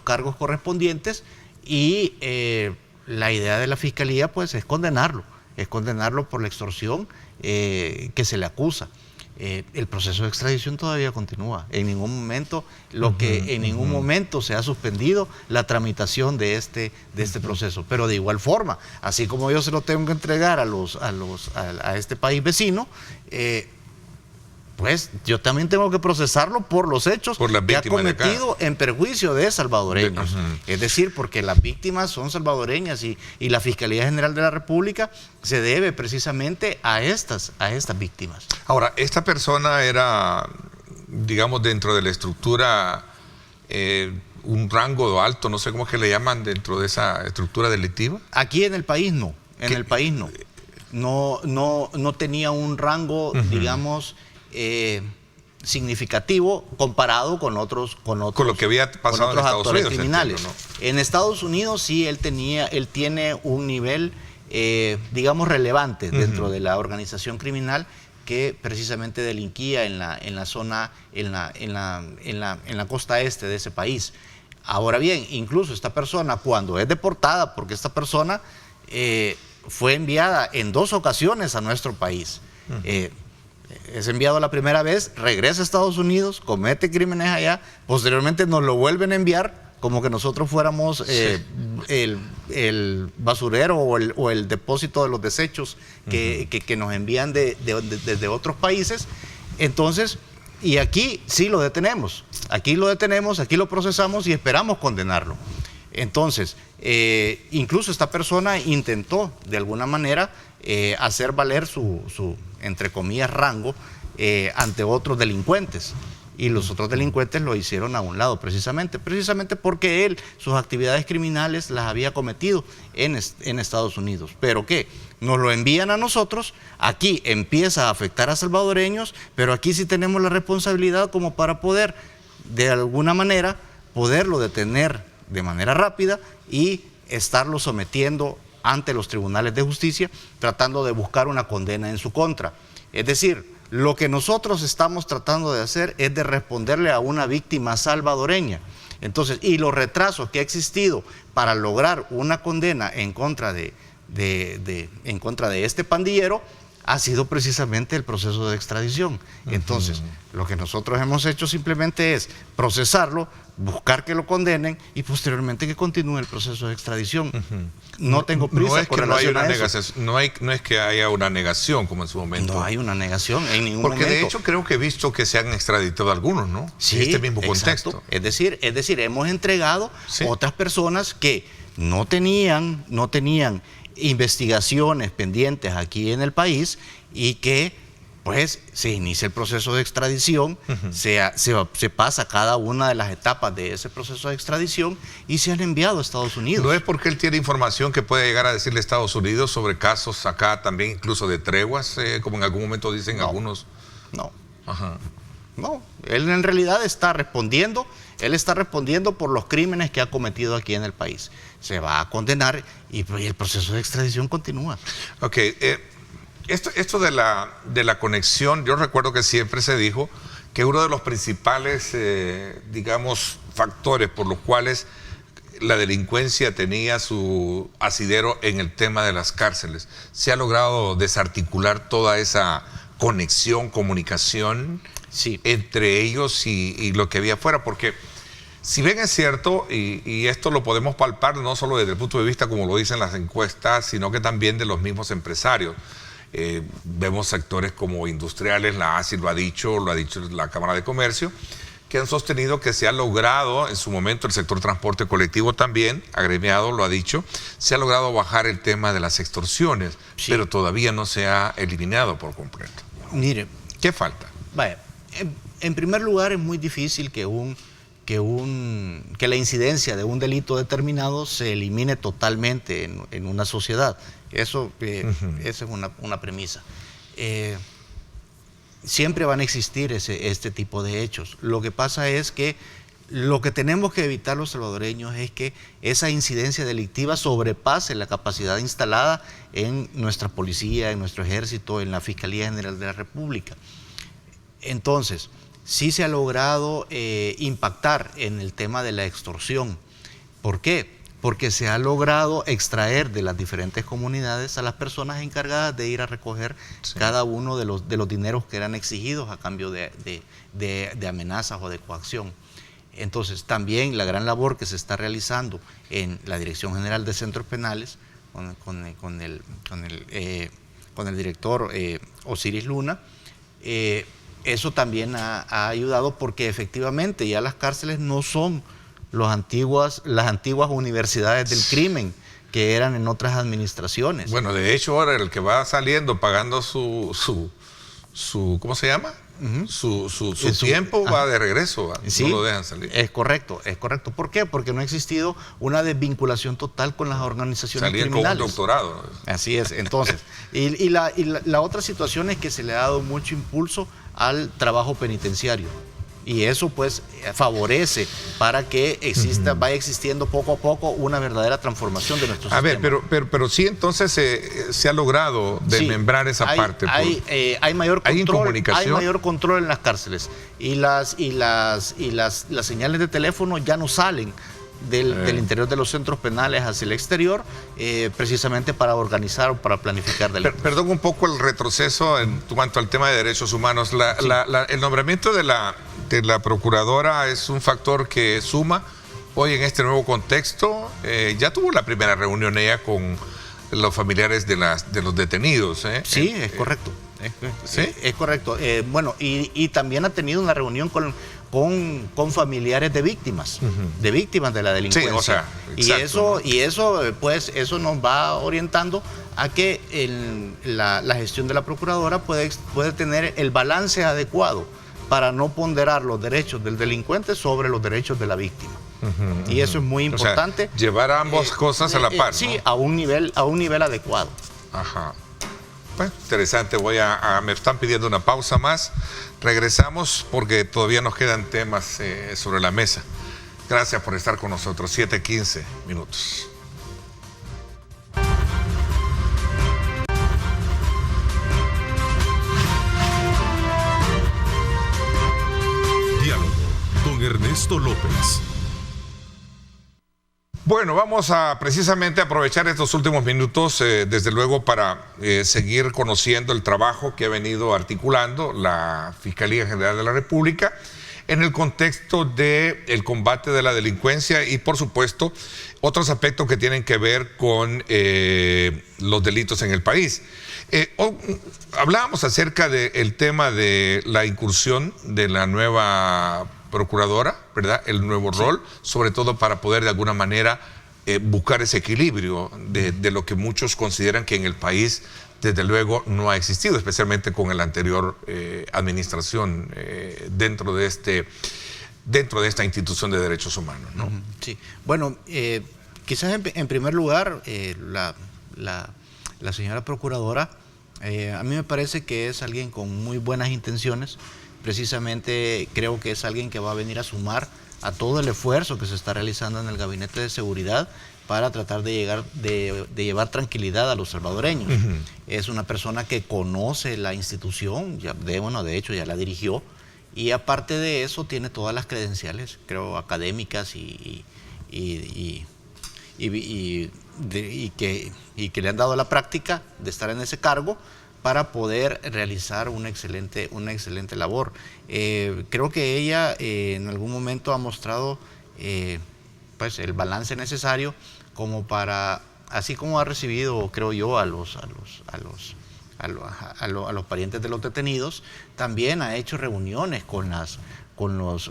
cargos correspondientes, y la idea de la Fiscalía pues es condenarlo por la extorsión que se le acusa. El proceso de extradición todavía continúa. En ningún momento se ha suspendido la tramitación de este proceso. Pero de igual forma, así como yo se lo tengo que entregar a este país vecino, pues yo también tengo que procesarlo por los hechos que ha cometido en perjuicio de salvadoreños. Es decir, porque las víctimas son salvadoreñas y la Fiscalía General de la República se debe precisamente a estas víctimas. Ahora, esta persona era, digamos, dentro de la estructura, un rango alto, no sé cómo es que le llaman dentro de esa estructura delictiva. Aquí en el país no, no tenía un rango, digamos, significativo comparado con lo que había pasado en Estados Unidos, criminales. Entiendo, ¿no? En Estados Unidos sí él tiene un nivel, digamos, relevante dentro de la organización criminal, que precisamente delinquía en la zona, en la costa este de ese país. Ahora bien, incluso esta persona, cuando es deportada, porque esta persona fue enviada en 2 ocasiones a nuestro país. Es enviado la primera vez, regresa a Estados Unidos, comete crímenes allá, posteriormente nos lo vuelven a enviar como que nosotros fuéramos el basurero o el depósito de los desechos que nos envían desde otros países. Entonces, y aquí sí lo detenemos, aquí lo procesamos y esperamos condenarlo. Entonces, incluso esta persona intentó de alguna manera hacer valer su entre comillas rango ante otros delincuentes, y los otros delincuentes lo hicieron a un lado precisamente porque él sus actividades criminales las había cometido en Estados Unidos. Pero ¿qué? Nos lo envían a nosotros, aquí empieza a afectar a salvadoreños, pero aquí sí tenemos la responsabilidad como para poder de alguna manera poderlo detener de manera rápida y estarlo sometiendo ante los tribunales de justicia, tratando de buscar una condena en su contra. Es decir, lo que nosotros estamos tratando de hacer es de responderle a una víctima salvadoreña. Entonces, y los retrasos que ha existido para lograr una condena en contra de este pandillero ha sido precisamente el proceso de extradición. Entonces, lo que nosotros hemos hecho simplemente es procesarlo, buscar que lo condenen y posteriormente que continúe el proceso de extradición. No tengo prisa. No es que no haya una negación, no es que haya una negación como en su momento. No hay una negación en ningún momento. Porque de hecho creo que he visto que se han extraditado algunos, ¿no? Sí, en este mismo exacto. contexto. Es decir, hemos entregado otras personas que no tenían investigaciones pendientes aquí en el país y que pues se inicia el proceso de extradición, se pasa cada una de las etapas de ese proceso de extradición y se han enviado a Estados Unidos. ¿No es porque él tiene información que puede llegar a decirle a Estados Unidos sobre casos acá también, incluso de treguas, como en algún momento dicen algunos? No. No, él en realidad está respondiendo por los crímenes que ha cometido aquí en el país. Se va a condenar y el proceso de extradición continúa. Ok, esto de la conexión, yo recuerdo que siempre se dijo que uno de los principales, digamos, factores por los cuales la delincuencia tenía su asidero en el tema de las cárceles. Se ha logrado desarticular toda esa conexión, comunicación entre ellos y lo que había afuera, porque si bien es cierto, y esto lo podemos palpar no solo desde el punto de vista como lo dicen las encuestas, sino que también de los mismos empresarios. Vemos sectores como industriales, la ASI lo ha dicho la Cámara de Comercio, que han sostenido que se ha logrado, en su momento el sector transporte colectivo también, agremiado, lo ha dicho, se ha logrado bajar el tema de las extorsiones, pero todavía no se ha eliminado por completo. Mire, ¿qué falta? Vaya, En primer lugar, es muy difícil que la incidencia de un delito determinado se elimine totalmente en una sociedad. Esa es una premisa. Siempre van a existir este tipo de hechos. Lo que pasa es que lo que tenemos que evitar los salvadoreños es que esa incidencia delictiva sobrepase la capacidad instalada en nuestra policía, en nuestro ejército, en la Fiscalía General de la República. Entonces, sí se ha logrado impactar en el tema de la extorsión. ¿Por qué? Porque se ha logrado extraer de las diferentes comunidades a las personas encargadas de ir a recoger cada uno de los dineros que eran exigidos a cambio de amenazas o de coacción. Entonces, también la gran labor que se está realizando en la Dirección General de Centros Penales, con el director Osiris Luna, eso también ha ayudado, porque efectivamente ya las cárceles no son las antiguas universidades del crimen que eran en otras administraciones. Bueno, de hecho ahora el que va saliendo pagando su ¿cómo se llama? Su tiempo va de regreso, sí, no lo dejan salir. Es correcto. ¿Por qué? Porque no ha existido una desvinculación total con las organizaciones criminales. Salir con un doctorado. Así es, entonces. y la otra situación es que se le ha dado mucho impulso al trabajo penitenciario. Y eso pues favorece para que vaya existiendo poco a poco una verdadera transformación de nuestro sistema. A ver, pero sí, entonces se ha logrado desmembrar esa parte. Hay mayor control, incomunicación. Hay mayor control en las cárceles. Y las señales de teléfono ya no salen del interior de los centros penales hacia el exterior, precisamente para organizar o para planificar delitos. Perdón un poco el retroceso en cuanto al tema de derechos humanos. El nombramiento de la procuradora es un factor que suma hoy en este nuevo contexto. Ya tuvo la primera reunión ella con los familiares de los detenidos. Sí, es correcto. ¿Sí? Es correcto. Bueno, y también ha tenido una reunión con familiares de víctimas, de la delincuencia. Sí, o sea, exacto, y eso pues nos va orientando a que la gestión de la procuradora puede tener el balance adecuado para no ponderar los derechos del delincuente sobre los derechos de la víctima. Y eso es muy importante. O sea, llevar ambas cosas a la par. Sí, ¿no? a un nivel adecuado. Ajá. Bueno, interesante. Me están pidiendo una pausa más. Regresamos porque todavía nos quedan temas sobre la mesa. Gracias por estar con nosotros. 7:15 minutos. Diálogo con Ernesto López. Bueno, vamos a precisamente aprovechar estos últimos minutos, desde luego, para seguir conociendo el trabajo que ha venido articulando la Fiscalía General de la República en el contexto del combate de la delincuencia y, por supuesto, otros aspectos que tienen que ver con los delitos en el país. Hablábamos acerca del tema de la incursión de la nueva procuradora, ¿verdad? El nuevo rol, sobre todo para poder de alguna manera buscar ese equilibrio de lo que muchos consideran que en el país desde luego no ha existido, especialmente con la anterior administración dentro de esta institución de derechos humanos, ¿no? Sí, bueno, quizás en primer lugar la señora procuradora a mí me parece que es alguien con muy buenas intenciones. Precisamente creo que es alguien que va a venir a sumar a todo el esfuerzo que se está realizando en el Gabinete de Seguridad para tratar de llevar tranquilidad a los salvadoreños. Es una persona que conoce la institución, de hecho ya la dirigió, y aparte de eso tiene todas las credenciales, creo, académicas y que le han dado la práctica de estar en ese cargo para poder realizar una excelente labor. Creo que ella en algún momento ha mostrado pues el balance necesario como para, así como ha recibido, creo yo, a los parientes de los detenidos, también ha hecho reuniones con los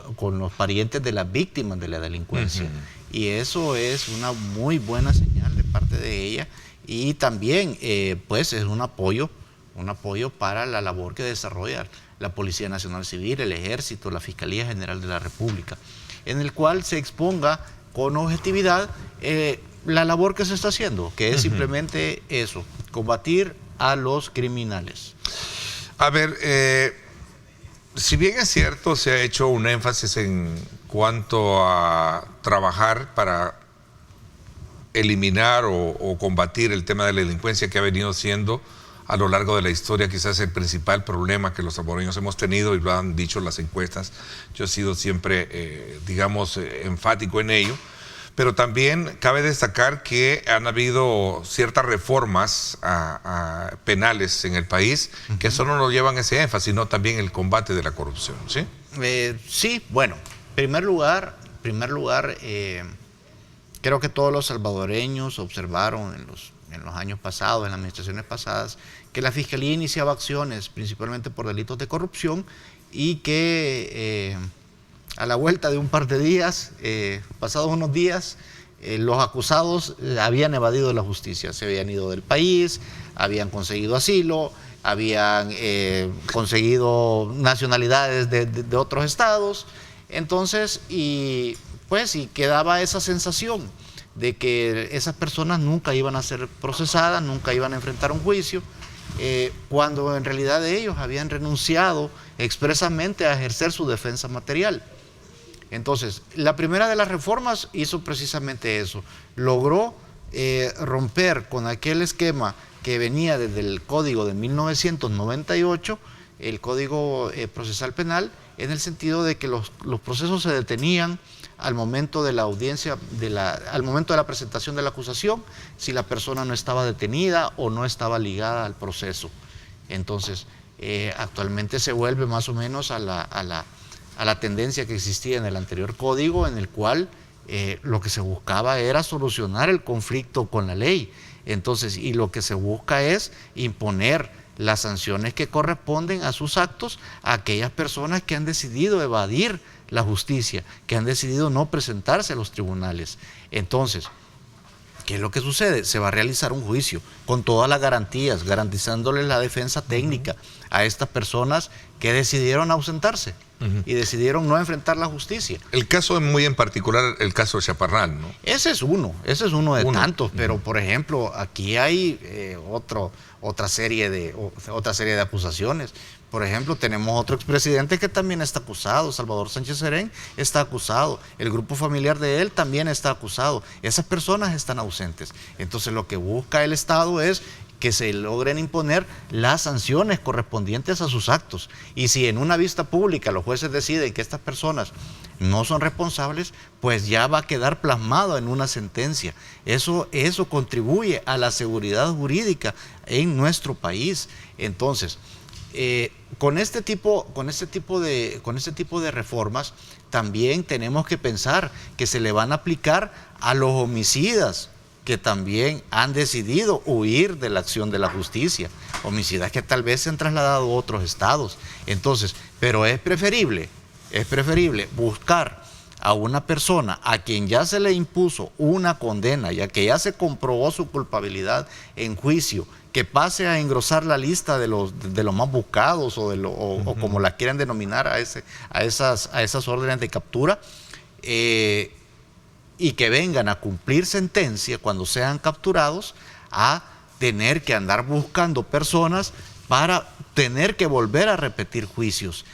parientes de las víctimas de la delincuencia. Y eso es una muy buena señal de parte de ella, y también pues es un apoyo para la labor que desarrolla la Policía Nacional Civil, el Ejército, la Fiscalía General de la República, en el cual se exponga con objetividad la labor que se está haciendo, que es simplemente eso, combatir a los criminales. A ver, si bien es cierto, se ha hecho un énfasis en cuanto a trabajar para eliminar o combatir el tema de la delincuencia, que ha venido siendo a lo largo de la historia quizás el principal problema que los salvadoreños hemos tenido, y lo han dicho las encuestas. Yo he sido siempre, enfático en ello. Pero también cabe destacar que han habido ciertas reformas penales en el país que solo no llevan ese énfasis, sino también el combate de la corrupción, ¿sí? Sí, bueno, en primer lugar, creo que todos los salvadoreños observaron en los años pasados, en las administraciones pasadas, que la Fiscalía iniciaba acciones principalmente por delitos de corrupción y que a la vuelta de un par de días, pasados unos días, los acusados habían evadido la justicia, se habían ido del país, habían conseguido asilo, habían conseguido nacionalidades de otros estados. Entonces, y quedaba esa sensación de que esas personas nunca iban a ser procesadas, nunca iban a enfrentar un juicio, cuando en realidad ellos habían renunciado expresamente a ejercer su defensa material. Entonces, la primera de las reformas hizo precisamente eso, logró romper con aquel esquema que venía desde el Código de 1998, el Código Procesal Penal, en el sentido de que los procesos se detenían al momento de la audiencia, al momento de la presentación de la acusación, si la persona no estaba detenida o no estaba ligada al proceso. Entonces, actualmente se vuelve más o menos a la tendencia que existía en el anterior código, en el cual lo que se buscaba era solucionar el conflicto con la ley. Entonces, y lo que se busca es imponer las sanciones que corresponden a sus actos a aquellas personas que han decidido evadir la justicia, que han decidido no presentarse a los tribunales. Entonces, ¿qué es lo que sucede? Se va a realizar un juicio con todas las garantías, garantizándoles la defensa técnica a estas personas que decidieron ausentarse y decidieron no enfrentar la justicia. El caso es muy en particular el caso de Chaparral, ¿no? Ese es uno de tantos, pero por ejemplo, aquí hay otra serie de acusaciones. Por ejemplo, tenemos otro expresidente que también está acusado, Salvador Sánchez Serén está acusado, el grupo familiar de él también está acusado. Esas personas están ausentes. Entonces, lo que busca el Estado es que se logren imponer las sanciones correspondientes a sus actos. Y si en una vista pública los jueces deciden que estas personas no son responsables, pues ya va a quedar plasmado en una sentencia. Eso contribuye a la seguridad jurídica en nuestro país. Entonces, con este tipo de reformas también tenemos que pensar que se le van a aplicar a los homicidas que también han decidido huir de la acción de la justicia, homicidas que tal vez se han trasladado a otros estados. Entonces, pero es preferible buscar a una persona a quien ya se le impuso una condena, ya que ya se comprobó su culpabilidad en juicio, que pase a engrosar la lista de los más buscados o como la quieran denominar a esas órdenes de captura, y que vengan a cumplir sentencia cuando sean capturados, a tener que andar buscando personas para tener que volver a repetir juicios.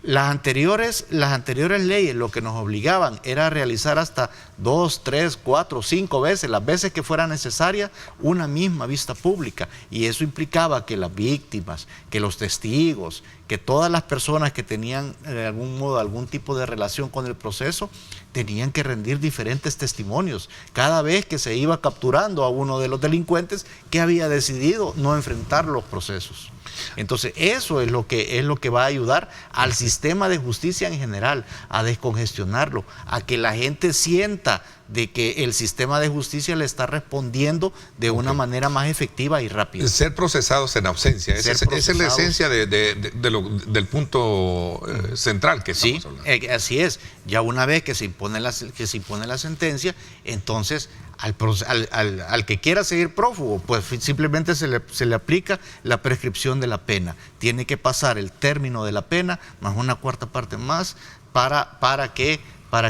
Las anteriores leyes lo que nos obligaban era a realizar hasta 2, 3, 4, 5 veces, las veces que fuera necesaria, una misma vista pública. Y eso implicaba que las víctimas, que los testigos, que todas las personas que tenían de algún modo algún tipo de relación con el proceso, tenían que rendir diferentes testimonios cada vez que se iba capturando a uno de los delincuentes que había decidido no enfrentar los procesos. Entonces, eso es lo que va a ayudar al sistema de justicia en general, a descongestionarlo, a que la gente sienta de que el sistema de justicia le está respondiendo de una manera más efectiva y rápida. Ser procesados en ausencia, esa es la esencia del punto central que estamos hablando. Así es. Ya una vez que se impone la sentencia, entonces al que quiera seguir prófugo, pues simplemente se le aplica la prescripción de la pena. Tiene que pasar el término de la pena más una cuarta parte más para que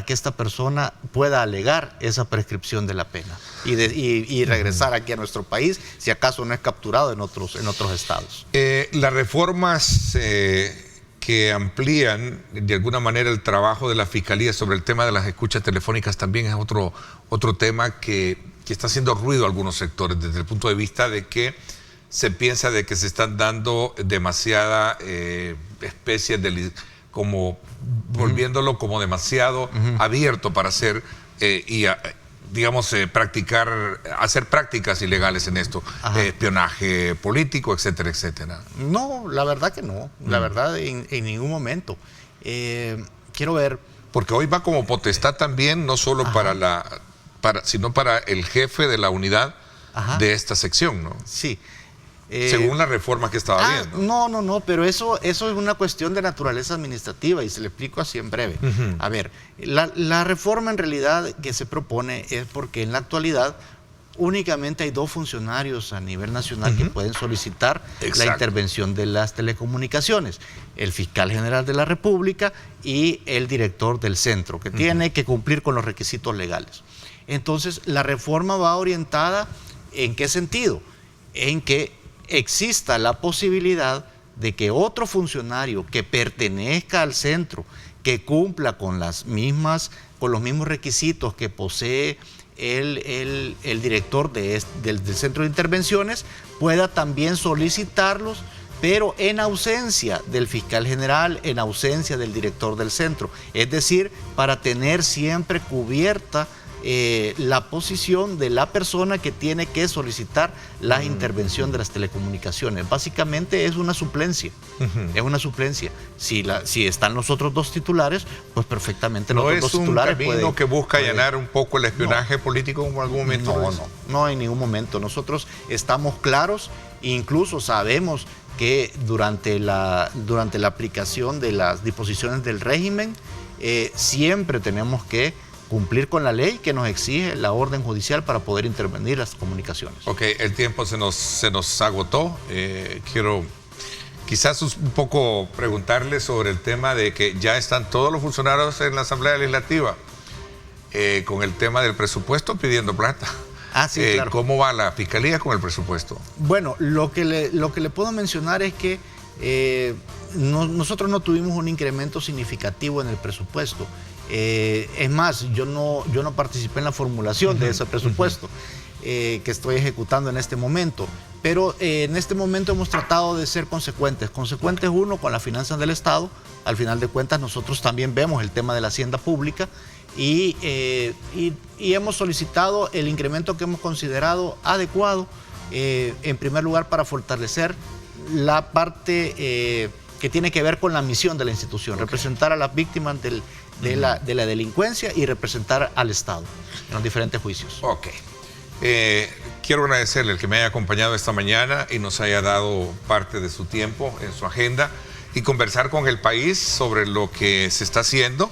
esta persona pueda alegar esa prescripción de la pena y regresar aquí a nuestro país, si acaso no es capturado en otros estados. Las reformas que amplían de alguna manera el trabajo de la Fiscalía sobre el tema de las escuchas telefónicas también es otro tema que está haciendo ruido a algunos sectores desde el punto de vista de que se piensa de que se están dando demasiada especies de como volviéndolo como demasiado abierto para hacer hacer prácticas ilegales en esto, espionaje político, etcétera, etcétera. No, la verdad que no, la verdad en ningún momento. Quiero ver. Porque hoy va como potestad también, no solo sino para el jefe de la unidad de esta sección, ¿no? Sí. Según la reforma que estaba viendo. No, pero eso es una cuestión de naturaleza administrativa y se lo explico así en breve. A ver, la reforma en realidad que se propone es porque en la actualidad únicamente hay 2 funcionarios a nivel nacional que pueden solicitar la intervención de las telecomunicaciones: el fiscal general de la República y el director del centro, que tiene que cumplir con los requisitos legales. Entonces, la reforma va orientada ¿en qué sentido? En que exista la posibilidad de que otro funcionario que pertenezca al centro, que cumpla con los mismos requisitos que posee el director del centro de intervenciones, pueda también solicitarlos, pero en ausencia del fiscal general, en ausencia del director del centro. Es decir, para tener siempre cubierta la posición de la persona que tiene que solicitar la intervención de las telecomunicaciones. Básicamente es una suplencia. Es una suplencia. Si están los otros 2 titulares, pues perfectamente los otros 2 titulares pueden. ¿No es un camino que busca allanar un poco el espionaje político en algún momento? No, en ningún momento. Nosotros estamos claros, incluso sabemos que durante la aplicación de las disposiciones del régimen, siempre tenemos que cumplir con la ley que nos exige la orden judicial para poder intervenir las comunicaciones. Ok, el tiempo se nos agotó. Quiero quizás un poco preguntarle sobre el tema de que ya están todos los funcionarios en la Asamblea Legislativa con el tema del presupuesto pidiendo plata. Sí, claro. ¿Cómo va la Fiscalía con el presupuesto? Bueno, lo que le puedo mencionar es que nosotros no tuvimos un incremento significativo en el presupuesto. Es más, yo no participé en la formulación de ese presupuesto que estoy ejecutando en este momento, pero en este momento hemos tratado de ser consecuentes, uno, con las finanzas del Estado. Al final de cuentas nosotros también vemos el tema de la hacienda pública y hemos solicitado el incremento que hemos considerado adecuado, en primer lugar para fortalecer la parte que tiene que ver con la misión de la institución, representar a las víctimas de la delincuencia y representar al Estado en los diferentes juicios. Ok. Quiero agradecerle el que me haya acompañado esta mañana y nos haya dado parte de su tiempo en su agenda y conversar con el país sobre lo que se está haciendo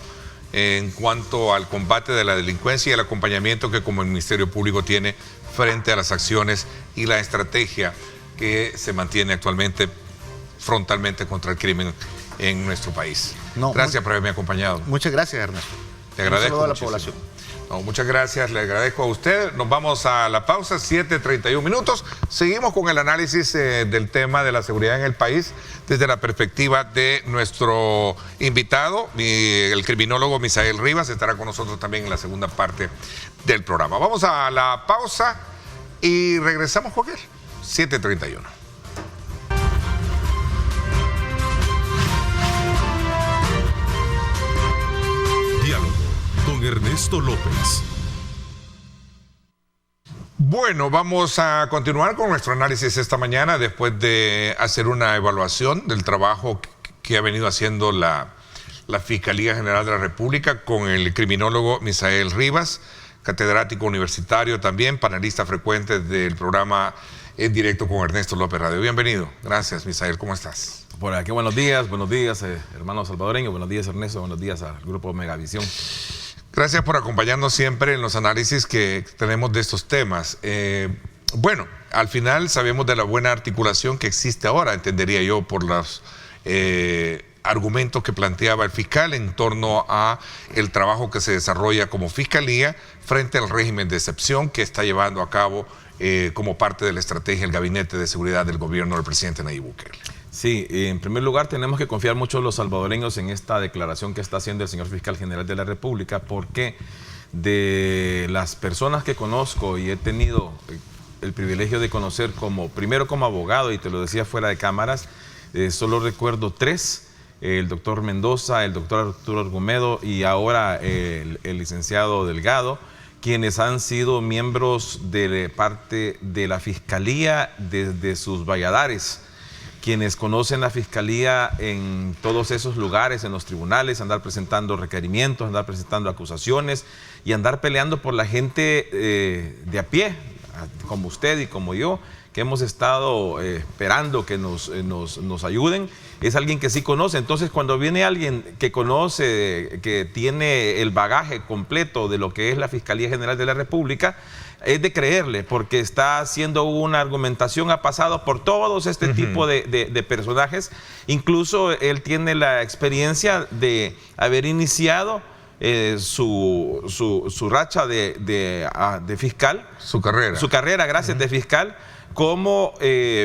en cuanto al combate de la delincuencia y el acompañamiento que como el Ministerio Público tiene frente a las acciones y la estrategia que se mantiene actualmente frontalmente contra el crimen en nuestro país. Gracias por haberme acompañado. Muchas gracias, Ernesto. Te agradezco. Un saludo a la población. Muchas gracias, le agradezco a usted. Nos vamos a la pausa, 7:31 minutos. Seguimos con el análisis del tema de la seguridad en el país desde la perspectiva de nuestro invitado, el criminólogo Misael Rivas. Estará con nosotros también en la segunda parte del programa. Vamos a la pausa y regresamos con él. 7:31. Diálogo con Ernesto López. Bueno, vamos a continuar con nuestro análisis esta mañana después de hacer una evaluación del trabajo que ha venido haciendo la Fiscalía General de la República con el criminólogo Misael Rivas, catedrático universitario también, panelista frecuente del programa En Directo con Ernesto López Radio. Bienvenido. Gracias, Misael. ¿Cómo estás? Por aquí, buenos días, hermano salvadoreño, buenos días, Ernesto, buenos días al Grupo Megavisión. Gracias por acompañarnos siempre en los análisis que tenemos de estos temas. Bueno, al final sabemos de la buena articulación que existe ahora, entendería yo, por los argumentos que planteaba el fiscal en torno a el trabajo que se desarrolla como fiscalía frente al régimen de excepción que está llevando a cabo como parte de la estrategia del Gabinete de Seguridad del gobierno del presidente Nayib Bukele. Sí, en primer lugar tenemos que confiar mucho los salvadoreños en esta declaración que está haciendo el señor fiscal general de la República, porque de las personas que conozco y he tenido el privilegio de conocer primero como abogado, y te lo decía fuera de cámaras, solo recuerdo 3, el doctor Mendoza, el doctor Arturo Argumedo y ahora el licenciado Delgado, quienes han sido miembros de parte de la Fiscalía desde sus valladares, quienes conocen la Fiscalía en todos esos lugares, en los tribunales, andar presentando requerimientos, andar presentando acusaciones y andar peleando por la gente de a pie, como usted y como yo, que hemos estado esperando que nos ayuden. Es alguien que sí conoce. Entonces, cuando viene alguien que conoce, que tiene el bagaje completo de lo que es la Fiscalía General de la República, es de creerle, porque está haciendo una argumentación, ha pasado por todos este tipo de personajes. Incluso él tiene la experiencia de haber iniciado su racha de fiscal. Su carrera, gracias, de fiscal, como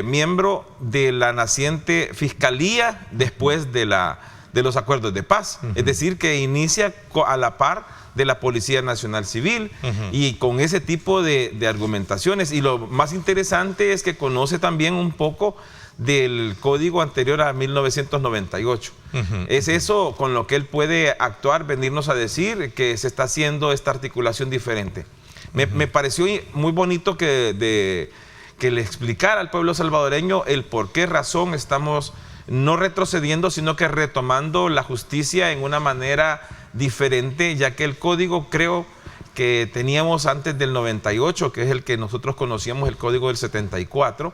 miembro de la naciente Fiscalía después de los acuerdos de paz. Es decir, que inicia a la par de la Policía Nacional Civil y con ese tipo de argumentaciones. Y lo más interesante es que conoce también un poco del código anterior a 1998. Es eso con lo que él puede actuar, venirnos a decir que se está haciendo esta articulación diferente. Me pareció muy bonito que le explicara al pueblo salvadoreño el por qué razón estamos no retrocediendo, sino que retomando la justicia en una manera diferente, ya que el código, creo que teníamos antes del 98, que es el que nosotros conocíamos, el código del 74,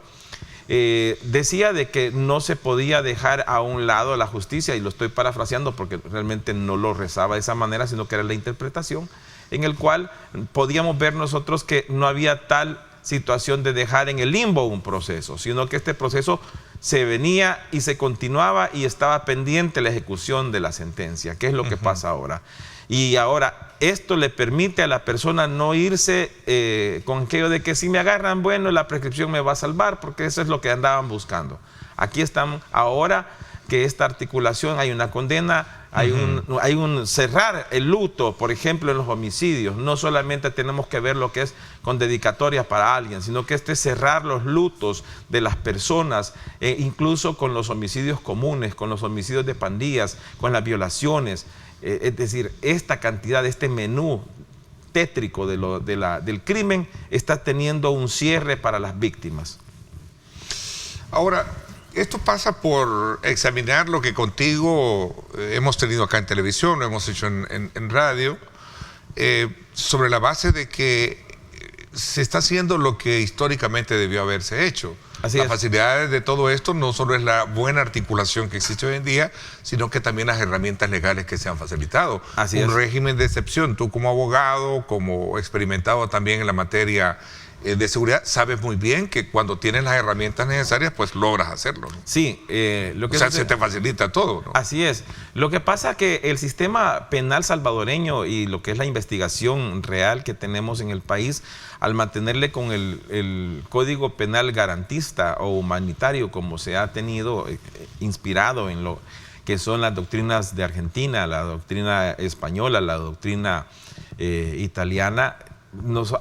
decía de que no se podía dejar a un lado la justicia, y lo estoy parafraseando porque realmente no lo rezaba de esa manera, sino que era la interpretación, en el cual podíamos ver nosotros que no había tal situación de dejar en el limbo un proceso, sino que este proceso se venía y se continuaba y estaba pendiente la ejecución de la sentencia, que es lo que pasa ahora. Y ahora esto le permite a la persona no irse con aquello de que si me agarran, bueno, la prescripción me va a salvar, porque eso es lo que andaban buscando. Aquí están ahora que esta articulación, hay una condena, hay un cerrar el luto, por ejemplo, en los homicidios. No solamente tenemos que ver lo que es con dedicatoria para alguien, sino que cerrar los lutos de las personas, incluso con los homicidios comunes, con los homicidios de pandillas, con las violaciones. Es decir, esta cantidad, este menú tétrico del crimen está teniendo un cierre para las víctimas. Ahora, esto pasa por examinar lo que contigo hemos tenido acá en televisión, lo hemos hecho en radio, sobre la base de que se está haciendo lo que históricamente debió haberse hecho. Las facilidades de todo esto no solo es la buena articulación que existe hoy en día, sino que también las herramientas legales que se han facilitado. Un régimen de excepción. Tú como abogado, como experimentado también en la materia de seguridad, sabes muy bien que cuando tienes las herramientas necesarias, pues logras hacerlo, ¿no? Sí. Se te facilita todo, ¿no? Así es. Lo que pasa es que el sistema penal salvadoreño y lo que es la investigación real que tenemos en el país, al mantenerle con el Código Penal garantista o humanitario, como se ha tenido, inspirado en lo que son las doctrinas de Argentina, la doctrina española, la doctrina italiana,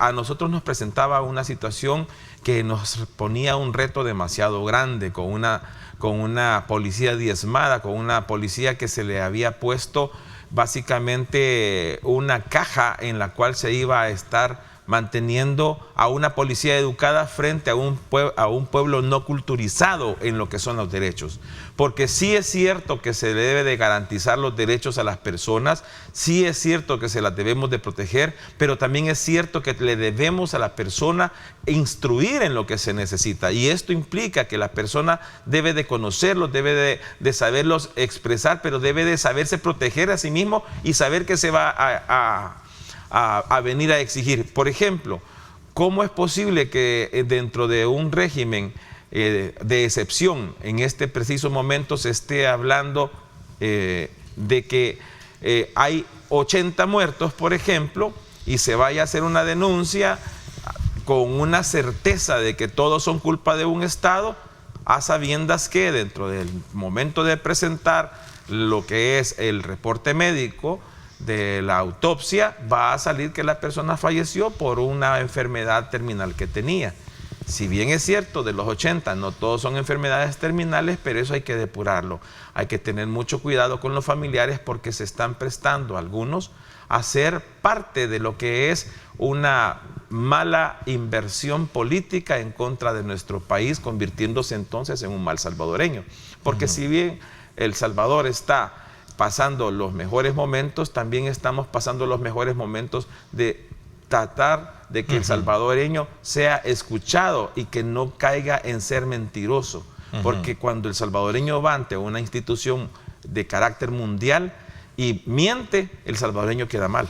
a nosotros nos presentaba una situación que nos ponía un reto demasiado grande, con una policía diezmada, con una policía que se le había puesto básicamente una caja en la cual se iba a estar manteniendo a una policía educada frente a un pueblo no culturizado en lo que son los derechos. Porque sí es cierto que se debe de garantizar los derechos a las personas, sí es cierto que se las debemos de proteger, pero también es cierto que le debemos a la persona instruir en lo que se necesita. Y esto implica que la persona debe de conocerlos, debe de saberlos expresar, pero debe de saberse proteger a sí mismo y saber que se va a venir a exigir. Por ejemplo, ¿cómo es posible que dentro de un régimen de excepción en este preciso momento se esté hablando de que hay 80 muertos, por ejemplo, y se vaya a hacer una denuncia con una certeza de que todos son culpa de un Estado, a sabiendas que dentro del momento de presentar lo que es el reporte médico de la autopsia va a salir que la persona falleció por una enfermedad terminal que tenía? Si bien es cierto, de los 80 no todos son enfermedades terminales, pero eso hay que depurarlo. Hay que tener mucho cuidado con los familiares porque se están prestando algunos a ser parte de lo que es una mala inversión política en contra de nuestro país, convirtiéndose entonces en un mal salvadoreño. Porque si bien El Salvador está pasando los mejores momentos, también estamos pasando los mejores momentos de tratar de que el salvadoreño sea escuchado y que no caiga en ser mentiroso. Porque cuando el salvadoreño va ante una institución de carácter mundial y miente, el salvadoreño queda mal.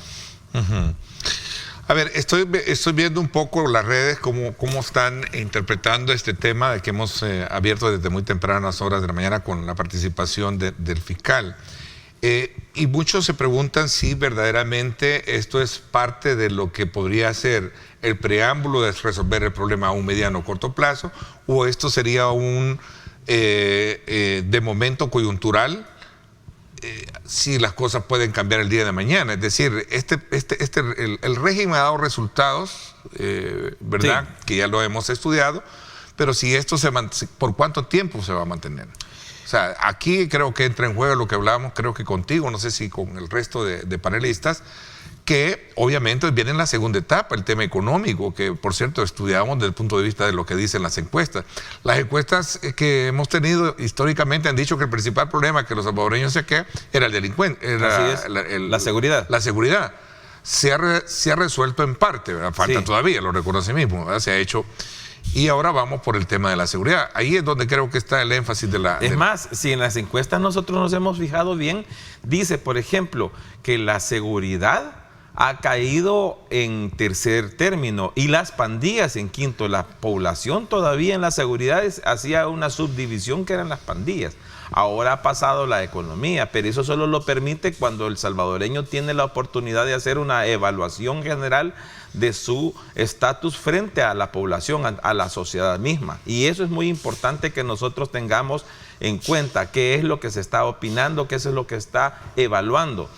A ver, estoy viendo un poco las redes, cómo están interpretando este tema de que hemos abierto desde muy tempranas horas de la mañana con la participación del fiscal. Y muchos se preguntan si verdaderamente esto es parte de lo que podría ser el preámbulo de resolver el problema a un mediano o corto plazo, o esto sería un de momento coyuntural, si las cosas pueden cambiar el día de mañana. Es decir, el régimen ha dado resultados, ¿verdad? Sí. Que ya lo hemos estudiado, pero si esto ¿por cuánto tiempo se va a mantener? O sea, aquí creo que entra en juego lo que hablábamos, creo que contigo, no sé si con el resto de panelistas, que obviamente viene en la segunda etapa, el tema económico, que por cierto estudiamos desde el punto de vista de lo que dicen las encuestas. Las encuestas que hemos tenido históricamente han dicho que el principal problema que los salvadoreños se quejan era el delincuente, la seguridad. La seguridad. Se ha resuelto en parte, ¿verdad? Falta todavía, lo reconoce mismo, ¿verdad? Se ha hecho. Y ahora vamos por el tema de la seguridad. Ahí es donde creo que está el énfasis de la... Es más, si en las encuestas nosotros nos hemos fijado bien, dice, por ejemplo, que la seguridad ha caído en tercer término y las pandillas en quinto. La población todavía en la seguridad hacía una subdivisión que eran las pandillas. Ahora ha pasado la economía, pero eso solo lo permite cuando el salvadoreño tiene la oportunidad de hacer una evaluación general de su estatus frente a la población, a la sociedad misma. Y eso es muy importante que nosotros tengamos en cuenta qué es lo que se está opinando, qué es lo que está evaluando.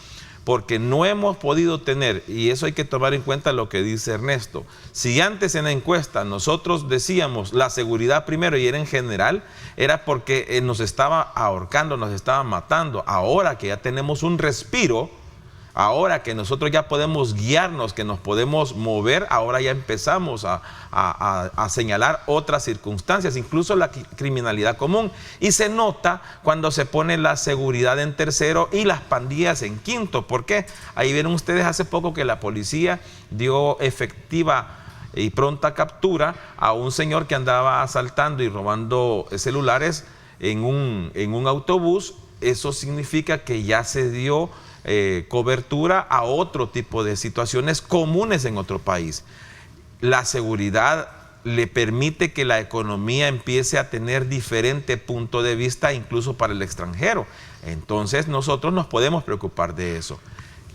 Porque no hemos podido tener, y eso hay que tomar en cuenta lo que dice Ernesto, si antes en la encuesta nosotros decíamos la seguridad primero y era en general, era porque nos estaba ahorcando, nos estaba matando. Ahora que ya tenemos un respiro, ahora que nosotros ya podemos guiarnos, que nos podemos mover, ahora ya empezamos a señalar otras circunstancias, incluso la criminalidad común. Y se nota cuando se pone la seguridad en tercero y las pandillas en quinto. ¿Por qué? Ahí vieron ustedes hace poco que la policía dio efectiva y pronta captura a un señor que andaba asaltando y robando celulares en un autobús. Eso significa que ya se dio cobertura a otro tipo de situaciones comunes en otro país. La seguridad le permite que la economía empiece a tener diferente punto de vista incluso para el extranjero. Entonces nosotros nos podemos preocupar de eso.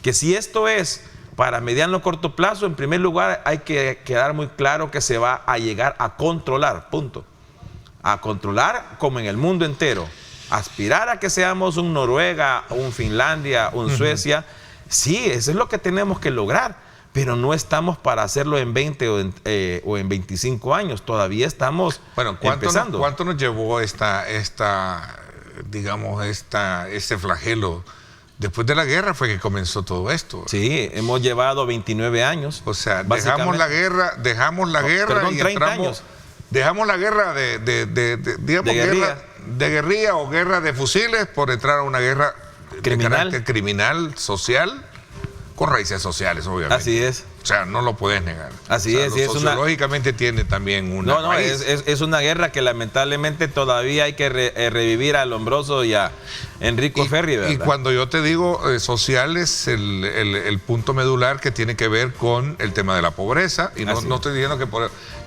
Que si esto es para mediano o corto plazo, en primer lugar hay que quedar muy claro que se va a llegar a controlar, punto. A controlar como en el mundo entero. Aspirar a que seamos un Noruega, un Finlandia, un Suecia, sí, eso es lo que tenemos que lograr, pero no estamos para hacerlo en 20 o en 25 años, todavía estamos empezando. ¿Cuánto nos llevó este flagelo? Después de la guerra fue que comenzó todo esto. Sí, hemos llevado 29 años. O sea, dejamos la guerra y 30 entramos, años. Dejamos la guerra de guerrilla o guerra de fusiles por entrar a una guerra de carácter criminal, social, con raíces sociales, obviamente. Así es. O sea, no lo puedes negar. Así es. Sociológicamente tiene también una raíz. Es una guerra que lamentablemente todavía hay que revivir a Lombroso y a Enrico Ferri, ¿verdad? Y cuando yo te digo social es el punto medular que tiene que ver con el tema de la pobreza. Y no estoy diciendo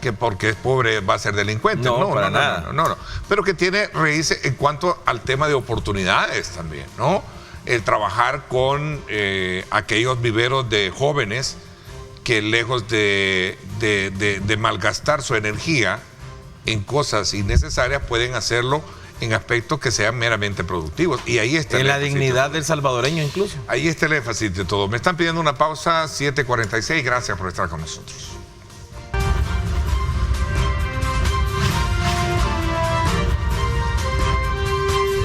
que porque es pobre va a ser delincuente. No, para nada. No. Pero que tiene raíces en cuanto al tema de oportunidades también, ¿no? El trabajar con aquellos viveros de jóvenes que lejos de malgastar su energía en cosas innecesarias pueden hacerlo en aspectos que sean meramente productivos. Y ahí está en la dignidad del salvadoreño incluso. Ahí está el énfasis de todo. Me están pidiendo una pausa, 7:46. Gracias por estar con nosotros.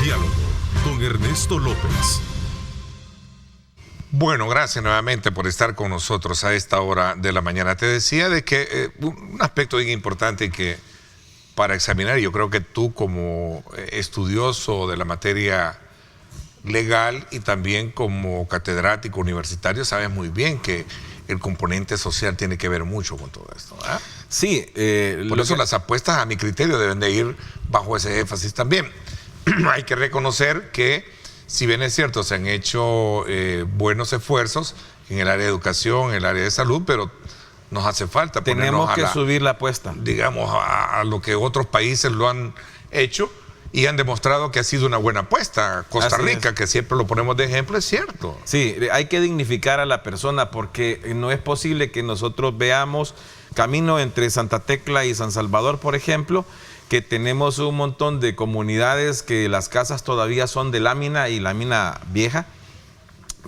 Diálogo con Ernesto López. Bueno, gracias nuevamente por estar con nosotros a esta hora de la mañana. Te decía de que un aspecto bien importante que para examinar, yo creo que tú como estudioso de la materia legal y también como catedrático universitario sabes muy bien que el componente social tiene que ver mucho con todo esto, ¿verdad? Sí. Por eso las apuestas, a mi criterio, deben de ir bajo ese énfasis también. Hay que reconocer que si bien es cierto, se han hecho buenos esfuerzos en el área de educación, en el área de salud, pero nos hace falta tenemos que subir la apuesta. Digamos, a lo que otros países lo han hecho y han demostrado que ha sido una buena apuesta. Costa Rica, que siempre lo ponemos de ejemplo, es cierto. Sí, hay que dignificar a la persona porque no es posible que nosotros veamos camino entre Santa Tecla y San Salvador, por ejemplo, que tenemos un montón de comunidades que las casas todavía son de lámina y lámina vieja,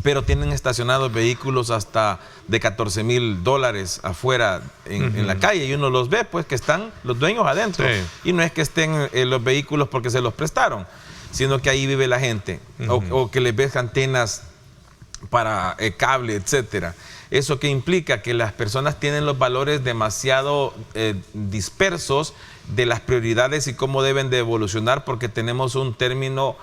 pero tienen estacionados vehículos hasta de $14,000 afuera en la calle y uno los ve, pues que están los dueños adentro. Sí. Y no es que estén los vehículos porque se los prestaron, sino que ahí vive la gente, o que les ves antenas para cable, etcétera. Eso que implica que las personas tienen los valores demasiado dispersos de las prioridades y cómo deben de evolucionar, porque tenemos un término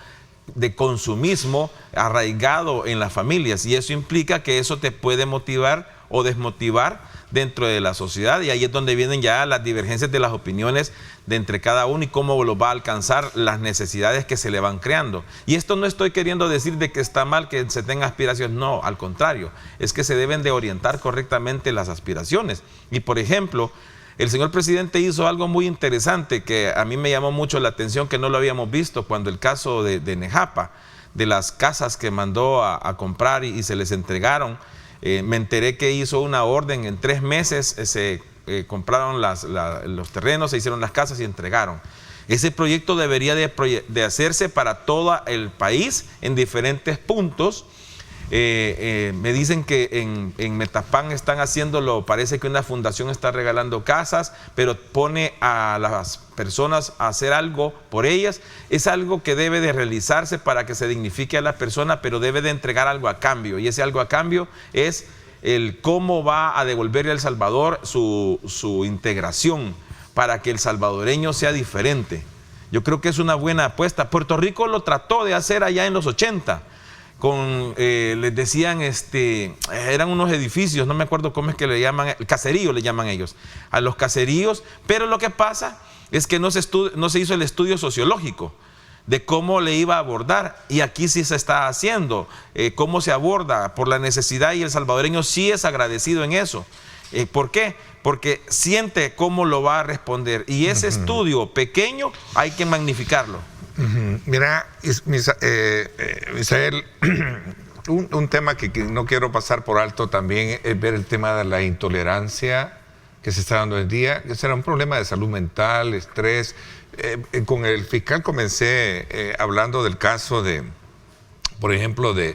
de consumismo arraigado en las familias y eso implica que eso te puede motivar o desmotivar dentro de la sociedad, y ahí es donde vienen ya las divergencias de las opiniones de entre cada uno y cómo lo va a alcanzar las necesidades que se le van creando. Y esto no estoy queriendo decir de que está mal que se tenga aspiraciones, no, al contrario, es que se deben de orientar correctamente las aspiraciones. Y por ejemplo, el señor presidente hizo algo muy interesante que a mí me llamó mucho la atención, que no lo habíamos visto cuando el caso de Nejapa, de las casas que mandó a comprar y se les entregaron. Me enteré que hizo una orden, en 3 meses se compraron los terrenos, se hicieron las casas y entregaron. Ese proyecto debería de hacerse para todo el país en diferentes puntos. Me dicen que en Metapán están haciéndolo, parece que una fundación está regalando casas, pero pone a las personas a hacer algo por ellas. Es algo que debe de realizarse para que se dignifique a la persona, pero debe de entregar algo a cambio, y ese algo a cambio es el cómo va a devolverle al Salvador su integración para que el salvadoreño sea diferente. Yo creo que es una buena apuesta. Puerto Rico lo trató de hacer allá en los 80. Les decían, eran unos edificios, no me acuerdo cómo es que le llaman, el caserío le llaman ellos, a los caseríos, pero lo que pasa es que no se hizo el estudio sociológico de cómo le iba a abordar, y aquí sí se está haciendo, cómo se aborda por la necesidad, y el salvadoreño sí es agradecido en eso. ¿Por qué? Porque siente cómo lo va a responder, y ese estudio pequeño hay que magnificarlo. Mira, Misael, un tema que no quiero pasar por alto también es ver el tema de la intolerancia que se está dando hoy en día. Que será un problema de salud mental, estrés. Con el fiscal comencé hablando del caso por ejemplo, del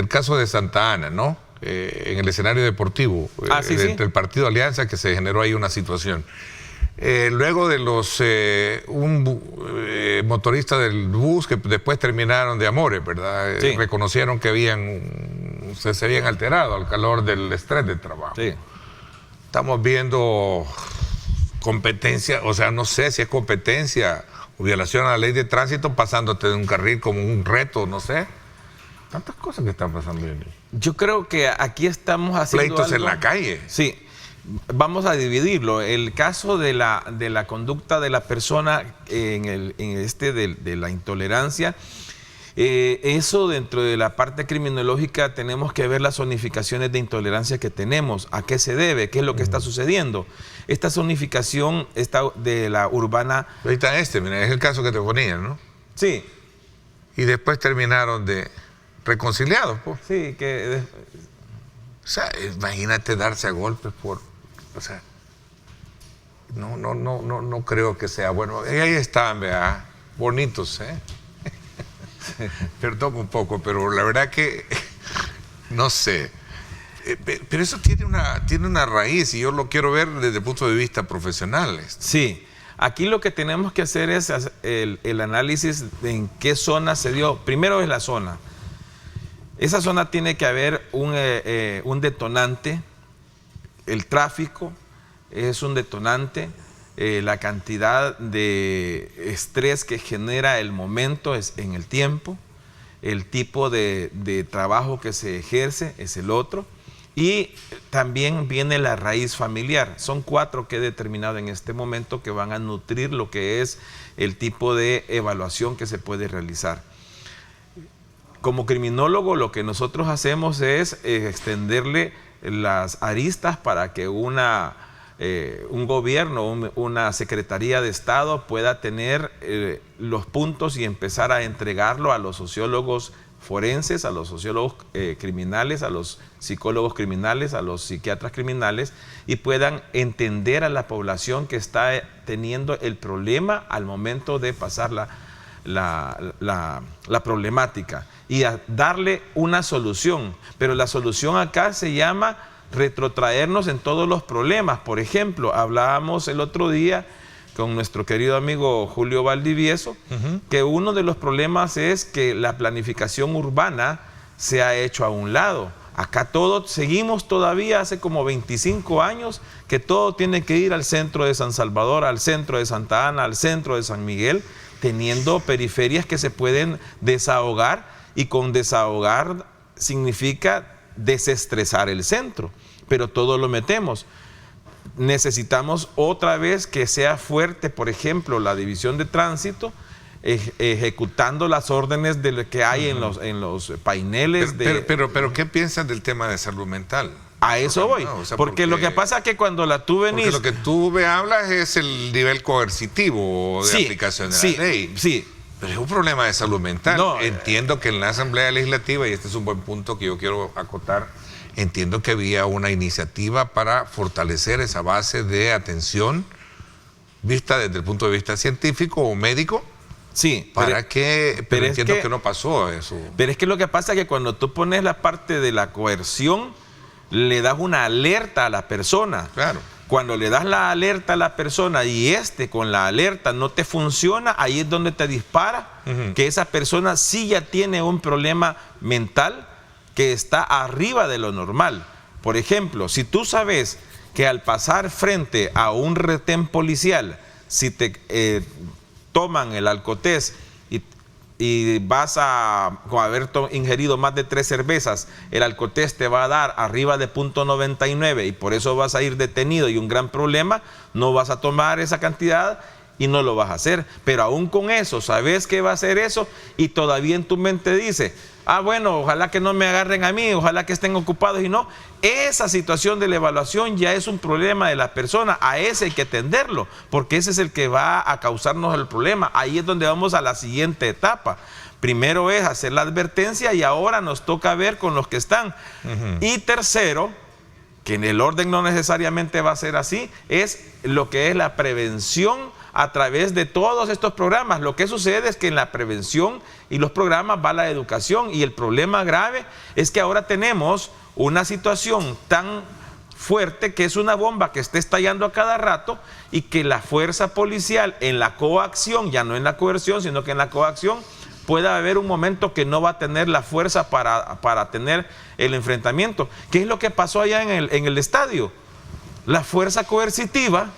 caso de Santa Ana, ¿no? En el escenario deportivo, entre el partido Alianza, que se generó ahí una situación. Luego de un motorista del bus que después terminaron de amores, ¿verdad? Sí. Reconocieron que se habían alterado al calor del estrés del trabajo. Sí. Estamos viendo competencia, o sea, no sé si es competencia o violación a la ley de tránsito, pasándote de un carril como un reto, no sé. Tantas cosas que están pasando. Yo creo que aquí estamos haciendo pleitos algo, en la calle. Sí, vamos a dividirlo. El caso de la conducta de la persona de la intolerancia, eso dentro de la parte criminológica tenemos que ver las zonificaciones de intolerancia que tenemos. ¿A qué se debe? ¿Qué es lo que está sucediendo? Esta zonificación de la urbana... Ahorita mira, es el caso que te ponían, ¿no? Sí. Y después terminaron de reconciliados, pues. Sí, que... O sea, imagínate darse a golpes por... O sea, no creo que sea bueno. Ahí están, vea, bonitos, ¿eh? Perdón un poco, pero la verdad que no sé. Pero eso tiene una raíz y yo lo quiero ver desde el punto de vista profesional. Sí, aquí lo que tenemos que hacer es el análisis de en qué zona se dio. Primero es la zona. Esa zona tiene que haber un detonante. El tráfico es un detonante. La cantidad de estrés que genera el momento es en el tiempo. El tipo de trabajo que se ejerce es el otro. Y también viene la raíz familiar. Son 4 que he determinado en este momento que van a nutrir lo que es el tipo de evaluación que se puede realizar. Como criminólogo, lo que nosotros hacemos es extenderle las aristas para que un gobierno, una secretaría de Estado pueda tener los puntos y empezar a entregarlo a los sociólogos forenses, a los sociólogos criminales, a los psicólogos criminales, a los psiquiatras criminales, y puedan entender a la población que está teniendo el problema al momento de pasar la problemática y a darle una solución. Pero la solución acá se llama retrotraernos en todos los problemas. Por ejemplo, hablábamos el otro día con nuestro querido amigo Julio Valdivieso, que uno de los problemas es que la planificación urbana se ha hecho a un lado. Acá seguimos todavía hace como 25 años que todo tiene que ir al centro de San Salvador, al centro de Santa Ana, al centro de San Miguel, teniendo periferias que se pueden desahogar, y con desahogar significa desestresar el centro, pero todo lo metemos. Necesitamos otra vez que sea fuerte, por ejemplo, la división de tránsito, ejecutando las órdenes de lo que hay en los paineles. Pero ¿qué piensas del tema de salud mental? A eso voy, porque lo que pasa es que cuando tú venís... Porque lo que tú me hablas es el nivel coercitivo de aplicación de la ley. Sí. Pero es un problema de salud mental. No, entiendo que en la Asamblea Legislativa, y este es un buen punto que yo quiero acotar, entiendo que había una iniciativa para fortalecer esa base de atención vista desde el punto de vista científico o médico. Sí. Pero entiendo que no pasó eso. Pero es que lo que pasa es que cuando tú pones la parte de la coerción, le das una alerta a la persona. Claro. Cuando le das la alerta a la persona y con la alerta no te funciona, ahí es donde te dispara que esa persona sí ya tiene un problema mental que está arriba de lo normal. Por ejemplo, si tú sabes que al pasar frente a un retén policial, si te toman el alcotés y vas a haber ingerido más de 3 cervezas, el alcotés te va a dar arriba de 0.99 y por eso vas a ir detenido y un gran problema, no vas a tomar esa cantidad y no lo vas a hacer. Pero aún con eso, sabes que va a ser eso y todavía en tu mente dice, bueno, ojalá que no me agarren a mí, ojalá que estén ocupados, y no. Esa situación de la evaluación ya es un problema de la persona, a ese hay que atenderlo, porque ese es el que va a causarnos el problema. Ahí es donde vamos a la siguiente etapa. Primero es hacer la advertencia y ahora nos toca ver con los que están. Y tercero, que en el orden no necesariamente va a ser así, es lo que es la prevención a través de todos estos programas. Lo que sucede es que en la prevención y los programas va la educación, y el problema grave es que ahora tenemos una situación tan fuerte que es una bomba que está estallando a cada rato, y que la fuerza policial en la coacción, ya no en la coerción, sino que en la coacción, pueda haber un momento que no va a tener la fuerza para tener el enfrentamiento. ¿Qué es lo que pasó allá en el estadio? La fuerza coercitiva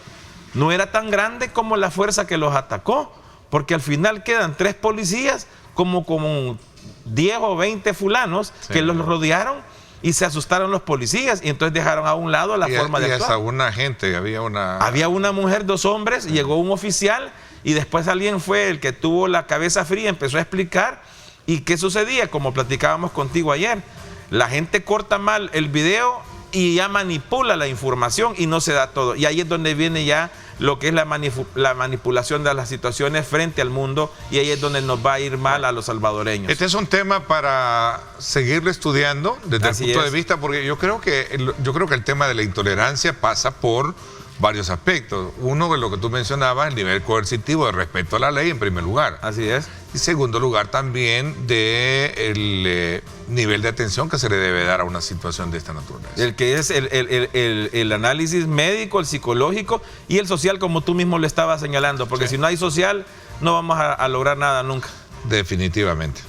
no era tan grande como la fuerza que los atacó, porque al final quedan 3 policías como 10 o 20 fulanos que los rodearon y se asustaron los policías y entonces dejaron a un lado la forma de actuar. Y hasta una gente, había una mujer, 2 hombres, llegó un oficial y después alguien fue el que tuvo la cabeza fría, empezó a explicar. ¿Y qué sucedía? Como platicábamos contigo ayer, la gente corta mal el video y ya manipula la información y no se da todo. Y ahí es donde viene ya lo que es la manipulación de las situaciones frente al mundo, y ahí es donde nos va a ir mal a los salvadoreños. Este es un tema para seguirlo estudiando desde el punto de vista, porque yo creo que el tema de la intolerancia pasa por varios aspectos. Uno de lo que tú mencionabas, el nivel coercitivo de respeto a la ley en primer lugar. Así es. Y segundo lugar también el nivel de atención que se le debe dar a una situación de esta naturaleza. El que es el análisis médico, el psicológico y el social, como tú mismo lo estabas señalando, porque si no hay social no vamos a lograr nada nunca. Definitivamente.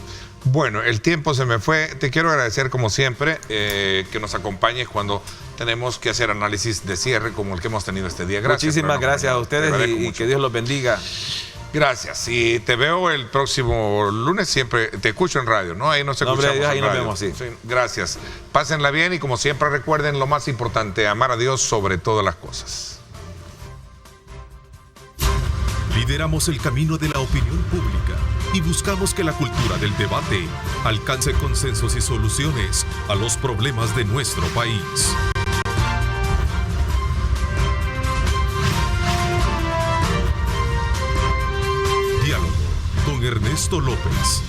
Bueno, el tiempo se me fue. Te quiero agradecer como siempre que nos acompañes cuando tenemos que hacer análisis de cierre como el que hemos tenido este día. Gracias. Muchísimas gracias a ustedes y que Dios los bendiga. Gracias. Y te veo el próximo lunes, siempre te escucho en radio, ¿no? Ahí nos escuchamos. Ahí nos vemos, sí. Gracias. Pásenla bien y como siempre recuerden lo más importante, amar a Dios sobre todas las cosas. Lideramos el camino de la opinión pública y buscamos que la cultura del debate alcance consensos y soluciones a los problemas de nuestro país. Diálogo con Ernesto López.